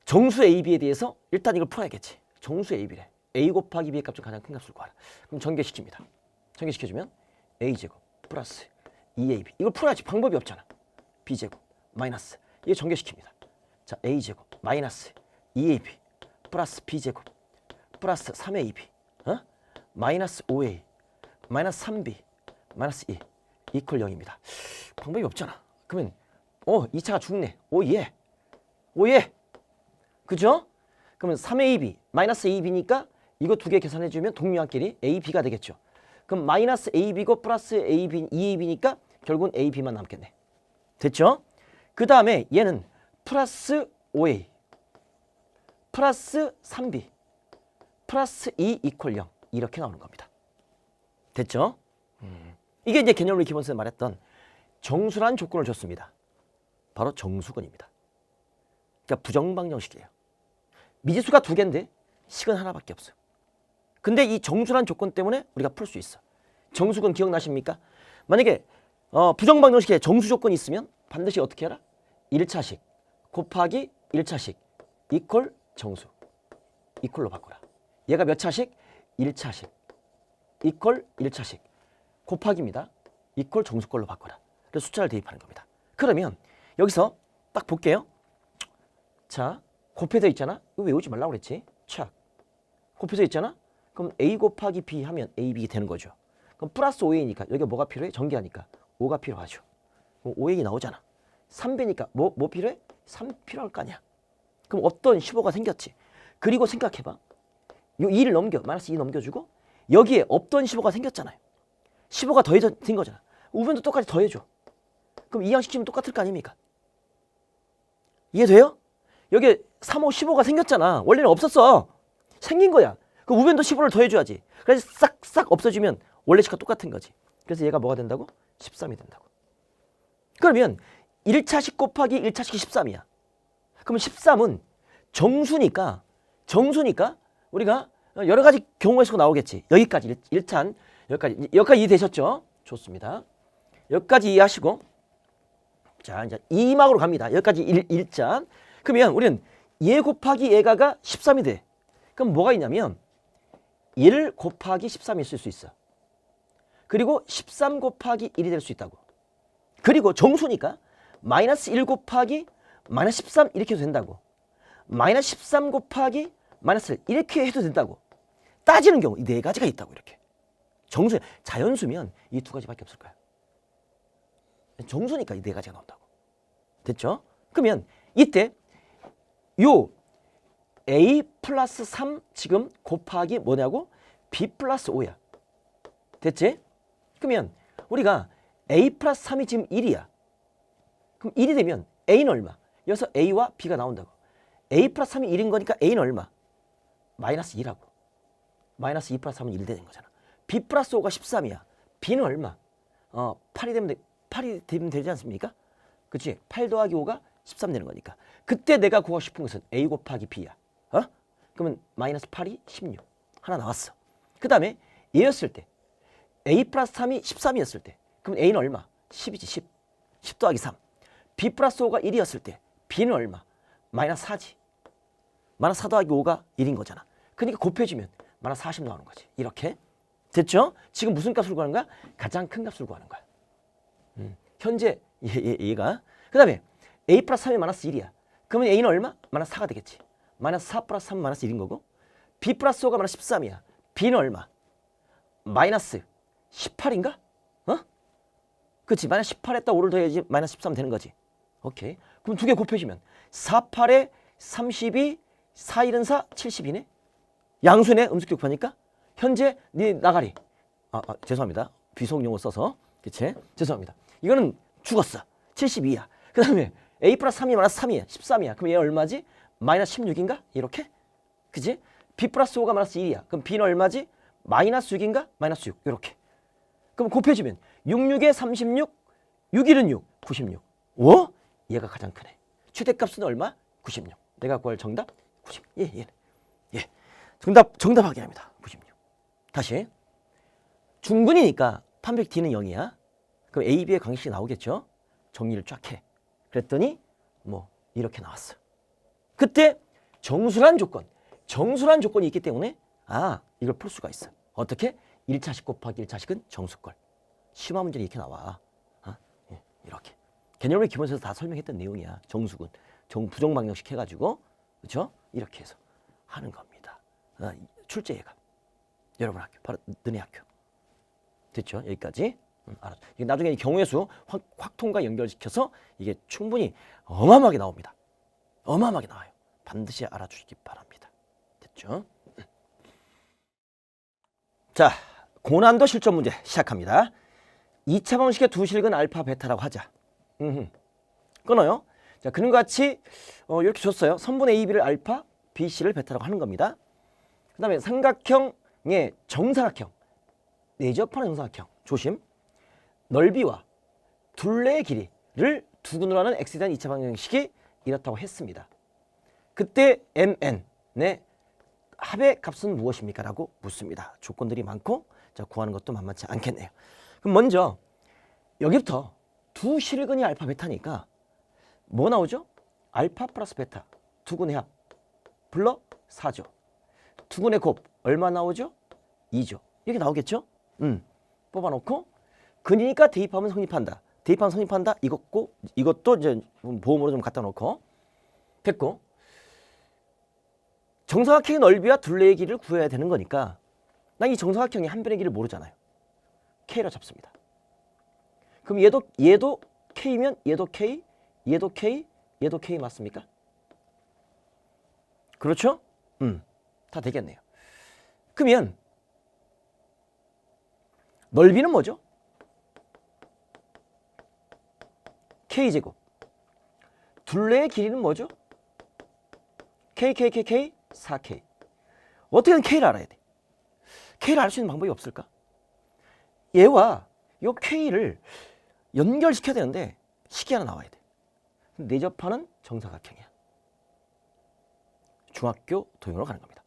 정수 AB에 대해서 일단 이걸 풀어야겠지. 정수 AB래. A 곱하기 B의 값중 가장 큰 값을 구하라. 그럼 전개시킵니다. 전개시켜주면 A제곱 플러스 2AB. 이걸 풀어야지. 방법이 없잖아. B제곱 마이너스. 이게 전개시킵니다. 자, A제곱 마이너스 2AB 플러스 B제곱 플러스 3AB 마이너스 5A 마이너스 3B 마이너스 2 이퀄 0입니다. 방법이 없잖아. 그러면 2차가 죽네. 오예. 그죠? 그러면 3AB 마이너스 AB니까 이거 두 개 계산해주면 동류한끼리 AB가 되겠죠. 그럼 마이너스 AB고 플러스 AB, 2AB니까 결국은 AB만 남겠네. 됐죠? 그 다음에 얘는 플러스 5A 플러스 3B 플러스 2 이퀄 0 이렇게 나오는 겁니다. 됐죠? 이게 이제 개념으로 기본서에 말했던 정수라는 조건을 줬습니다. 바로 정수근입니다. 그러니까 부정방정식이에요. 미지수가 두 개인데 식은 하나밖에 없어요. 근데 이 정수란 조건 때문에 우리가 풀 수 있어. 정수근 기억나십니까? 만약에 부정방정식에 정수 조건이 있으면 반드시 어떻게 해라? 1차식 곱하기 1차식 이퀄 정수. 이퀄로 바꿔라. 얘가 몇 차식? 1차식 이퀄 1차식 곱하기입니다. 이퀄 정수꼴로 바꿔라. 그래서 숫자를 대입하는 겁니다. 그러면 여기서 딱 볼게요. 자, 곱해져 있잖아. 이거 외우지 말라고 그랬지. 착. 곱해져 있잖아. 그럼 A 곱하기 B 하면 AB 되는 거죠. 그럼 플러스 5A니까 여기가 뭐가 필요해? 전개하니까 5가 필요하죠. 5A 나오잖아. 3배니까 뭐 필요해? 3 필요할 거 아니야. 그럼 어떤 15가 생겼지. 그리고 생각해봐. 요 2를 넘겨. 마이너스 2 넘겨주고 여기에 없던 15가 생겼잖아요. 15가 더해진 거잖아. 우변도 똑같이 더해줘. 그럼 이항시키면 똑같을 거 아닙니까? 이해돼요? 여기 3, 5, 15가 생겼잖아. 원래는 없었어. 생긴 거야. 그 우변도 15를 더해줘야지. 그래서 싹 없어지면 원래 식과 똑같은 거지. 그래서 얘가 뭐가 된다고? 13이 된다고. 그러면 1차식 곱하기 1차식이 13이야. 그럼 13은 정수니까 우리가 여러 가지 경우의 수가 나오겠지. 여기까지 1찬 여기까지 이해되셨죠? 좋습니다. 여기까지 이해하시고 자 이제 2막으로 갑니다. 여기까지 1찬. 그러면 우리는 얘 곱하기 얘가가 13이 돼. 그럼 뭐가 있냐면 1 곱하기 13이 있을 수 있어. 그리고 13 곱하기 1이 될 수 있다고. 그리고 정수니까 마이너스 1 곱하기 마이너스 13 이렇게 해도 된다고. 마이너스 13 곱하기 마이너스 1 이렇게 해도 된다고. 따지는 경우 이 네 가지가 있다고. 이렇게 정수 자연수면 이 두 가지밖에 없을 거야. 정수니까 이 네 가지가 나온다고. 됐죠? 그러면 이때 요 A 플러스 3 지금 곱하기 뭐냐고? B 플러스 5야. 됐지? 그러면 우리가 A 플러스 3이 지금 1이야. 그럼 1이 되면 A는 얼마? 여기서 A와 B가 나온다고. A 플러스 3이 1인 거니까 A는 얼마? 마이너스 2라고. 마이너스 2 플러스 3은 1 되는 거잖아. B 플러스 5가 13이야. B는 얼마? 8이 되면 되지 않습니까? 그치? 8 더하기 5가 13 되는 거니까. 그때 내가 구하고 싶은 것은 A 곱하기 B야. 그러면 마이너스 8이 16. 하나 나왔어. 그 다음에 얘였을 때 A 플러스 3이 13이었을 때 그럼 A는 얼마? 10이지 10. 10 더하기 3. B 플러스 5가 1이었을 때 B는 얼마? 마이너스 4지. 마이너스 4 더하기 5가 1인 거잖아. 그러니까 곱해주면 마이너스 40 나오는 거지. 이렇게. 됐죠? 지금 무슨 값을 구하는 거야? 가장 큰 값을 구하는 거야. 현재 얘가. 그 다음에 A 플러스 3이 마이너스 1이야. 그러면 A는 얼마? 마이너스 4가 되겠지. 마이너스 4 플러스 3은 마이너스 1인 거고 B 플러스 5가 마이너스 13이야. B는 얼마? 마이너스 18인가? 그치? 마이너스 18에다 5를 더해야지 마이너스 13 되는 거지. 오케이. 그럼 두 개 곱해주면 4, 8에 32, 4, 1은 4, 70이네? 양수네? 음수 곱하니까? 현재 네 나가리. 죄송합니다. 비속용어 써서. 그치? 죄송합니다. 이거는 죽었어. 72야. 그 다음에 A 플러스 3이 마이너스 3이야. 13이야. 그럼 얘 얼마지? 마이너스 16인가? 이렇게? 그치? B 플러스 5가 마이너스 1이야. 그럼 B는 얼마지? 마이너스 6인가? 마이너스 6. 이렇게. 그럼 곱해주면 66에 36, 6일은 6, 96. 얘가 가장 크네. 최대값은 얼마? 96. 내가 구할 정답? 96. 예. 정답 확인합니다. 96. 다시. 중근이니까 판백 D는 0이야. 그럼 A, B의 관계식이 나오겠죠? 정리를 쫙 해. 그랬더니 뭐 이렇게 나왔어. 그때 정수란 조건이 있기 때문에 이걸 풀 수가 있어. 어떻게? 1차식 곱하기 1차식은 정수걸. 심화 문제는 이렇게 나와. 이렇게. 개념을 기본서에서 다 설명했던 내용이야. 정수근. 부정방정식 해가지고. 그렇죠? 이렇게 해서 하는 겁니다. 출제예가. 여러분 학교. 바로 너네 학교. 됐죠? 여기까지. 알았죠? 이게 나중에 경우의 수 확통과 연결시켜서 이게 충분히 어마어마하게 나옵니다. 어마어마하게 나와요. 반드시 알아주시기 바랍니다. 됐죠? 자, 고난도 실전 문제 시작합니다. 2차 방식의 두 실근 알파, 베타라고 하자. 끊어요. 자, 그런 것 같이 이렇게 줬어요. 선분 AB를 알파, BC를 베타라고 하는 겁니다. 그 다음에 삼각형의 정사각형, 내접하는 정사각형, 조심. 넓이와 둘레의 길이를 두근으로 하는 X에 대한 2차 방정식이 이렇다고 했습니다. 그때 MN의 합의 값은 무엇입니까? 라고 묻습니다. 조건들이 많고 자 구하는 것도 만만치 않겠네요. 그럼 먼저 여기부터 두 실근이 알파 베타니까 뭐 나오죠? 알파 플러스 베타 두근의 합 불러 4죠. 두근의 곱 얼마 나오죠? 2죠. 이렇게 나오겠죠? 뽑아놓고 근이니까 대입하면 성립한다. 대입하면 성립한다. 이것도 이제 보험으로 좀 갖다 놓고 됐고 정사각형의 넓이와 둘레의 길이를 구해야 되는 거니까 난 이 정사각형의 한 변의 길이를 모르잖아요. K라 잡습니다. 그럼 얘도 K면 얘도 K, 얘도 K, 얘도 K 맞습니까? 그렇죠? 다 되겠네요. 그러면 넓이는 뭐죠? K제곱. 둘레의 길이는 뭐죠? K, 4K. 어떻게든 K를 알아야 돼. K를 알 수 있는 방법이 없을까? 얘와 요 K를 연결시켜야 되는데 식이 하나 나와야 돼. 내접하는 정사각형이야. 중학교 도형으로 가는 겁니다.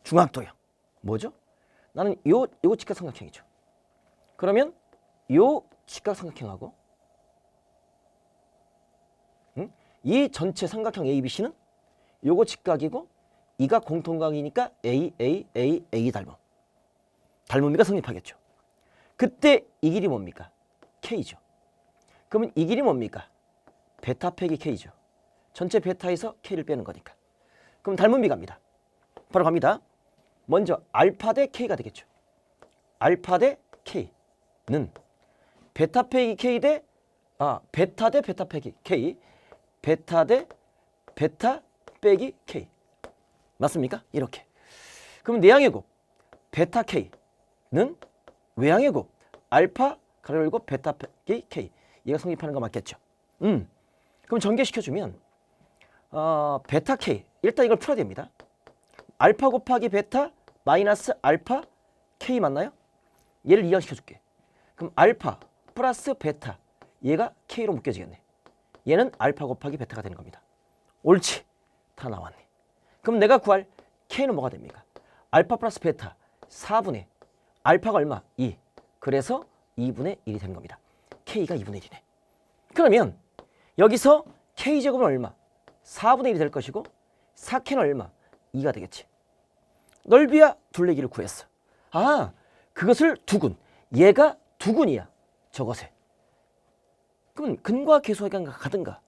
중학도형. 뭐죠? 나는 요 직각삼각형이죠. 그러면 요 직각삼각형하고 이 전체 삼각형 ABC는 요거 직각이고 이가 공통각이니까 A 닮음비가 성립하겠죠. 그때 이 길이 뭡니까? K죠. 그러면 이 길이 뭡니까? 베타 빼기 K죠. 전체 베타에서 K를 빼는 거니까. 그럼 닮음비 갑니다. 바로 갑니다. 먼저 알파 대 K가 되겠죠. 알파 대 K는 베타 빼기 K 대 베타 대 베타 빼기 K, 베타 대 베타 빼기 K. 맞습니까? 이렇게. 그럼 내항의 곱 베타 K는 외항의 곱 알파 가로 열고 베타 빼기 K. 얘가 성립하는 거 맞겠죠? 그럼 전개시켜주면 베타 K 일단 이걸 풀어야 됩니다. 알파 곱하기 베타 마이너스 알파 K 맞나요? 얘를 이항시켜줄게. 그럼 알파 플러스 베타 얘가 K로 묶여지겠네. 얘는 알파 곱하기 베타가 되는 겁니다. 옳지. 다 나왔네. 그럼 내가 구할 K는 뭐가 됩니까? 알파 플러스 베타 4분의 알파가 얼마? 2. 그래서 2분의 1이 되는 겁니다. K가 2분의 1이네. 그러면 여기서 K제곱은 얼마? 4분의 1이 될 것이고 4K는 얼마? 2가 되겠지. 넓이와 둘레기를 구했어. 그것을 두근. 얘가 두근이야. 저것에. 그러면 근과 계수관계가 가든가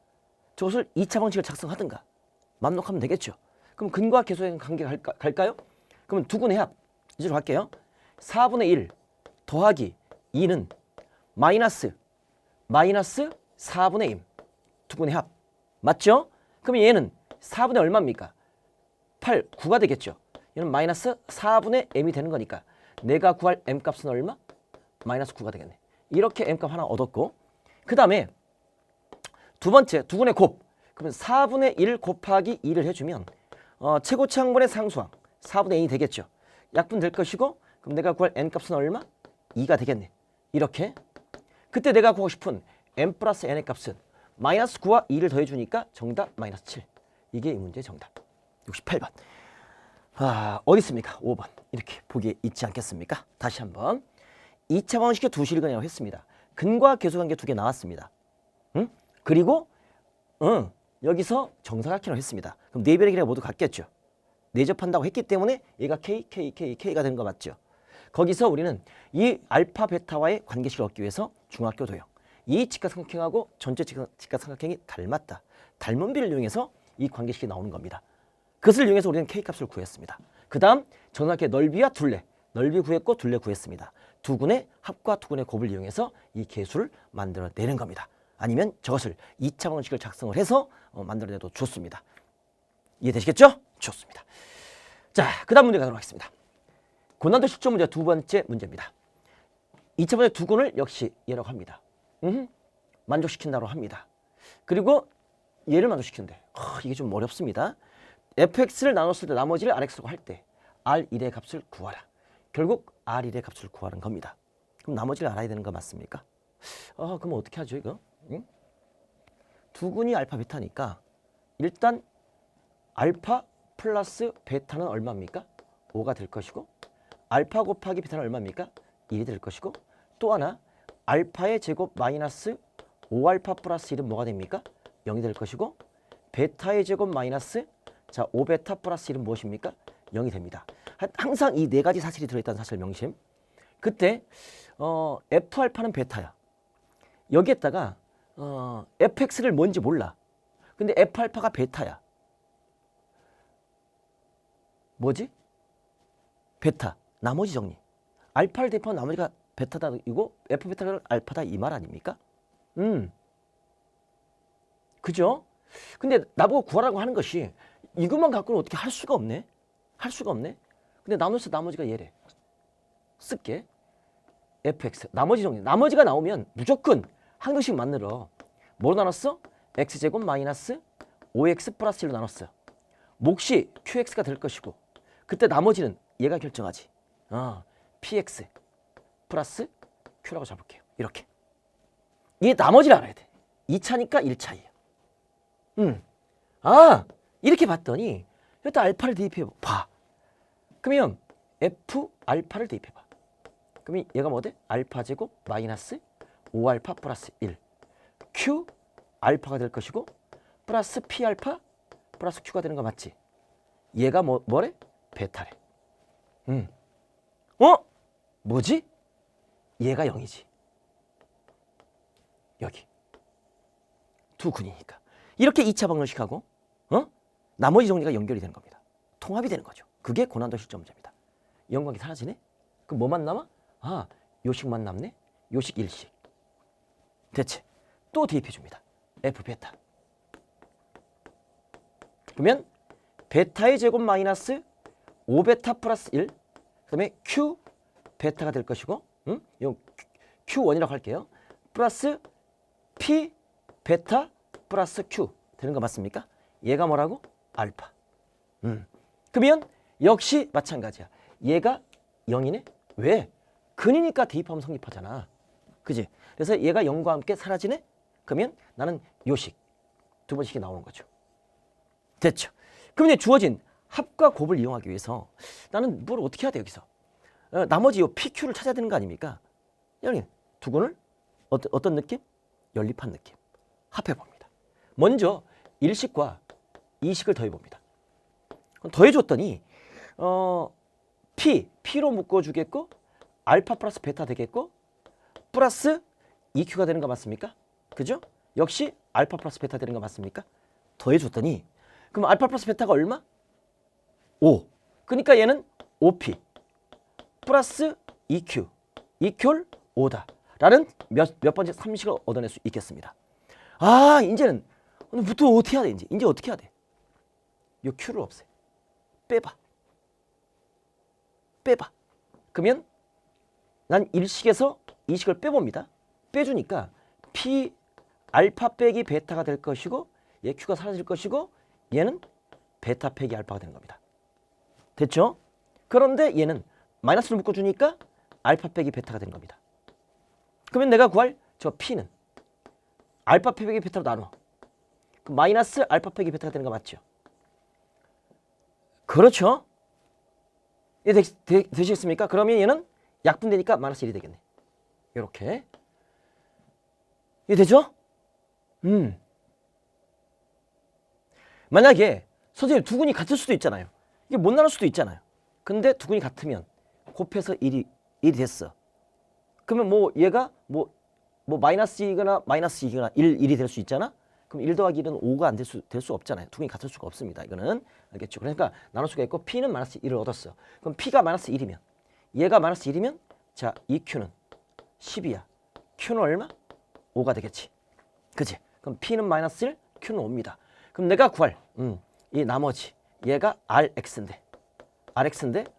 저것을 2차 방식을 작성하든가 맘놓고 하면 되겠죠. 그럼 근과 계수관계가 갈까요? 그러면 두근의 합. 이제로 갈게요. 4분의 1 더하기 2는 마이너스 4분의 m. 두근의 합. 맞죠? 그럼 얘는 4분의 얼마입니까? 8, 9가 되겠죠. 얘는 마이너스 4분의 m이 되는 거니까 내가 구할 m 값은 얼마? 마이너스 9가 되겠네. 이렇게 m 값 하나 얻었고 그 다음에 두 번째 두근의 곱. 그러면 4분의 1 곱하기 2를 해주면 최고치 항분의 상수항 4분의 2이 되겠죠. 약분 될 것이고 그럼 내가 구할 n 값은 얼마? 2가 되겠네. 이렇게. 그때 내가 구하고 싶은 m 플러스 n의 값은 마이너스 9와 2를 더해주니까 정답 마이너스 7. 이게 이 문제의 정답. 68번. 어디 있습니까? 5번. 이렇게 보기에 있지 않겠습니까? 다시 한번. 2차 방식의 두 실근이라고 했습니다. 근과 계수관계 두 개 나왔습니다. 그리고 여기서 정사각형을 했습니다. 그럼 네 변의 길이가 모두 같겠죠. 내접한다고 했기 때문에 얘가 K가 된 거 맞죠? 거기서 우리는 이 알파 베타와의 관계식을 얻기 위해서 중학교 도형 이 직각삼각형하고 전체 직각삼각형이 닮았다. 닮은비를 이용해서 이 관계식이 나오는 겁니다. 그것을 이용해서 우리는 K값을 구했습니다. 그 다음 정사각형의 넓이와 둘레 넓이 구했고 둘레 구했습니다. 두근의 합과 두근의 곱을 이용해서 이 계수를 만들어내는 겁니다. 아니면 저것을 2차 방식을 작성을 해서 만들어내도 좋습니다. 이해되시겠죠? 좋습니다. 자, 그 다음 문제 가도록 하겠습니다. 고난도 실전 문제 두 번째 문제입니다. 2차 방식 두근을 역시 얘라고 합니다. 만족시킨다고 합니다. 그리고 얘를 만족시키는데 이게 좀 어렵습니다. fx를 나눴을 때 나머지를 rx라고 할 때 r1의 값을 구하라. 결국 r1의 값을 구하는 겁니다. 그럼 나머지를 알아야 되는 거 맞습니까? 그럼 어떻게 하죠 이거? 두근이 알파 베타니까 일단 알파 플러스 베타는 얼마입니까? 5가 될 것이고 알파 곱하기 베타는 얼마입니까? 1이 될 것이고 또 하나 알파의 제곱 마이너스 5알파 플러스 1은 뭐가 됩니까? 0이 될 것이고 베타의 제곱 마이너스 자 5베타 플러스 1은 무엇입니까? 0이 됩니다. 항상 이 네 가지 사실이 들어있다는 사실 명심. 그때 F알파는 베타야. 여기에다가 fx를 뭔지 몰라. 근데 F알파가 베타야. 뭐지? 베타. 나머지 정리. 알파를 대표한 나머지가 베타다 이고 F베타가 알파다 이 말 아닙니까? 그죠? 근데 나보고 구하라고 하는 것이 이것만 갖고는 어떻게 할 수가 없네. 할 수가 없네. 근데 나눠서 나머지가 얘래. 쓸게. fx. 나머지 정리. 나머지가 나오면 무조건 한 개씩 만들어. 뭐로 나눴어? x제곱 마이너스 5x 플러스 1로 나눴어. 몫이 qx가 될 것이고 그때 나머지는 얘가 결정하지. px 플러스 q라고 잡을게요. 이렇게. 이 나머지를 알아야 돼. 2차니까 1차예요. 이렇게 봤더니 여기다 알파를 대입해 봐. 그러면 f 알파를 대입해 봐. 그러면 얘가 뭐 돼? 알파 제곱 마이너스 5알파 플러스 1 q 알파가 될 것이고 플러스 p 알파 플러스 q가 되는 거 맞지? 얘가 뭐래? 베타래. 뭐지? 얘가 0이지. 여기 두 근이니까 이렇게 2차 방정식하고 나머지 정리가 연결이 되는 겁니다. 통합이 되는 거죠. 그게 고난도 실점 문제입니다. 연관이 사라지네? 그럼 뭐만 남아? 요식만 남네? 요식 일식. 대체 또 대입해 줍니다. F 베타. 그러면 베타의 제곱 마이너스 5베타 플러스 1 그다음에 Q 베타가 될 것이고 이 Q1이라고 할게요. 플러스 P 베타 플러스 Q 되는 거 맞습니까? 얘가 뭐라고? 알파. 그러면 역시 마찬가지야. 얘가 0이네? 왜? 근이니까 대입하면 성립하잖아. 그지? 그래서 얘가 0과 함께 사라지네? 그러면 나는 요식 두 번씩이 나오는 거죠. 됐죠? 그럼 이제 주어진 합과 곱을 이용하기 위해서 나는 뭘 어떻게 해야 돼 여기서? 나머지 요 PQ를 찾아야 되는 거 아닙니까? 여러분 두 근을 어떤 느낌? 연립한 느낌. 합해봅니다. 먼저 1식과 2식을 더해봅니다. 더해줬더니 P로 묶어주겠고 알파 플러스 베타 되겠고 플러스 EQ가 되는 거 맞습니까? 그죠? 역시 알파 플러스 베타 되는 거 맞습니까? 더해줬더니 그럼 알파 플러스 베타가 얼마? 5. 그러니까 얘는 5P 플러스 EQ. EQ를 5다. 라는 몇 번째 3식을 얻어낼 수 있겠습니다. 이제는 부터 어떻게 해야 돼? 이제 어떻게 해야 돼? 요 Q를 없애. 빼봐. 그러면 난 1식에서 2식을 빼봅니다. 빼주니까 P 알파 빼기 베타가 될 것이고 얘 Q가 사라질 것이고 얘는 베타 빼기 알파가 되는 겁니다. 됐죠? 그런데 얘는 마이너스를 묶어주니까 알파 빼기 베타가 되는 겁니다. 그러면 내가 구할 저 P는 알파 빼기 베타로 나눠. 그럼 마이너스 알파 빼기 베타가 되는 거 맞죠? 그렇죠? 예, 되시겠습니까? 그러면 얘는 약분되니까 마이너스 1이 되겠네. 이렇게. 이해 되죠? 만약에 선생님 두 근이 같을 수도 있잖아요. 이게 못 나눌 수도 있잖아요. 근데 두 근이 같으면 곱해서 1이 됐어. 그러면 뭐 얘가 뭐 마이너스 2거나 마이너스 2거나 1이 될 수 있잖아. 그럼 1 더하기 1은 5가 안 될 수 없잖아요. 두 근이 같을 수가 없습니다. 이거는 알겠죠? 그러니까 나눌 수가 있고 P는 마이너스 1을 얻었어. 그럼 P가 마이너스 1이면 얘가 마이너스 1이면 자 EQ는 10이야. Q는 얼마? 5가 되겠지. 그치? 그럼 P는 마이너스 1, Q는 5입니다. 그럼 내가 구할 이 나머지 얘가 RX인데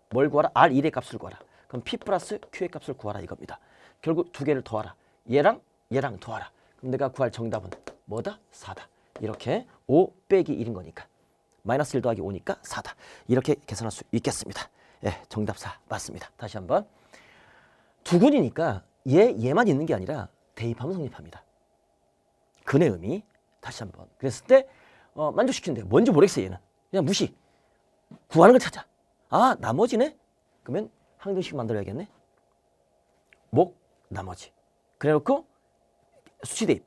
뭘 구하라? R1의 값을 구하라. 그럼 P 플러스 Q의 값을 구하라 이겁니다. 결국 두 개를 더하라. 얘랑 더하라. 그럼 내가 구할 정답은 뭐다? 4다. 이렇게 5 빼기 1인 거니까 마이너스 1 더하기 5니까 4다. 이렇게 계산할 수 있겠습니다. 예, 정답 4 맞습니다. 다시 한번 두 근이니까 얘만 있는 게 아니라 대입하면 성립합니다. 근의 의미 다시 한번 그랬을 때 만족시키는데 뭔지 모르겠어요. 얘는 그냥 무시. 구하는 걸 찾아. 아, 나머지네? 그러면 항등식 만들어야겠네. 목, 나머지. 그래놓고 수치 대입.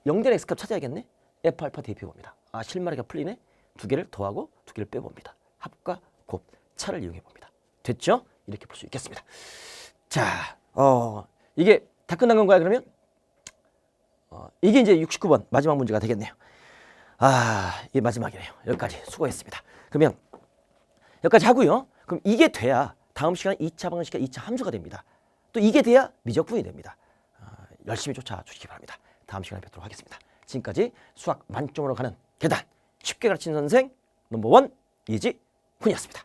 0된 x값 찾아야겠네. f 알파 대입해봅니다. 아, 실마리가 풀리네. 두 개를 더하고 두 개를 빼봅니다. 합과 곱, 차를 이용해봅니다. 됐죠? 이렇게 볼 수 있겠습니다. 자, 이게 다 끝난 건가요, 그러면? 이게 이제 69번 마지막 문제가 되겠네요. 아, 이게 마지막이네요. 여기까지 수고했습니다. 그러면 여기까지 하고요. 그럼 이게 돼야 다음 시간에 2차 방정식과 2차 함수가 됩니다. 또 이게 돼야 미적분이 됩니다. 열심히 쫓아주시기 바랍니다. 다음 시간에 뵙도록 하겠습니다. 지금까지 수학 만점으로 가는 계단 쉽게 가르치는 선생 넘버 원 이지훈이었습니다.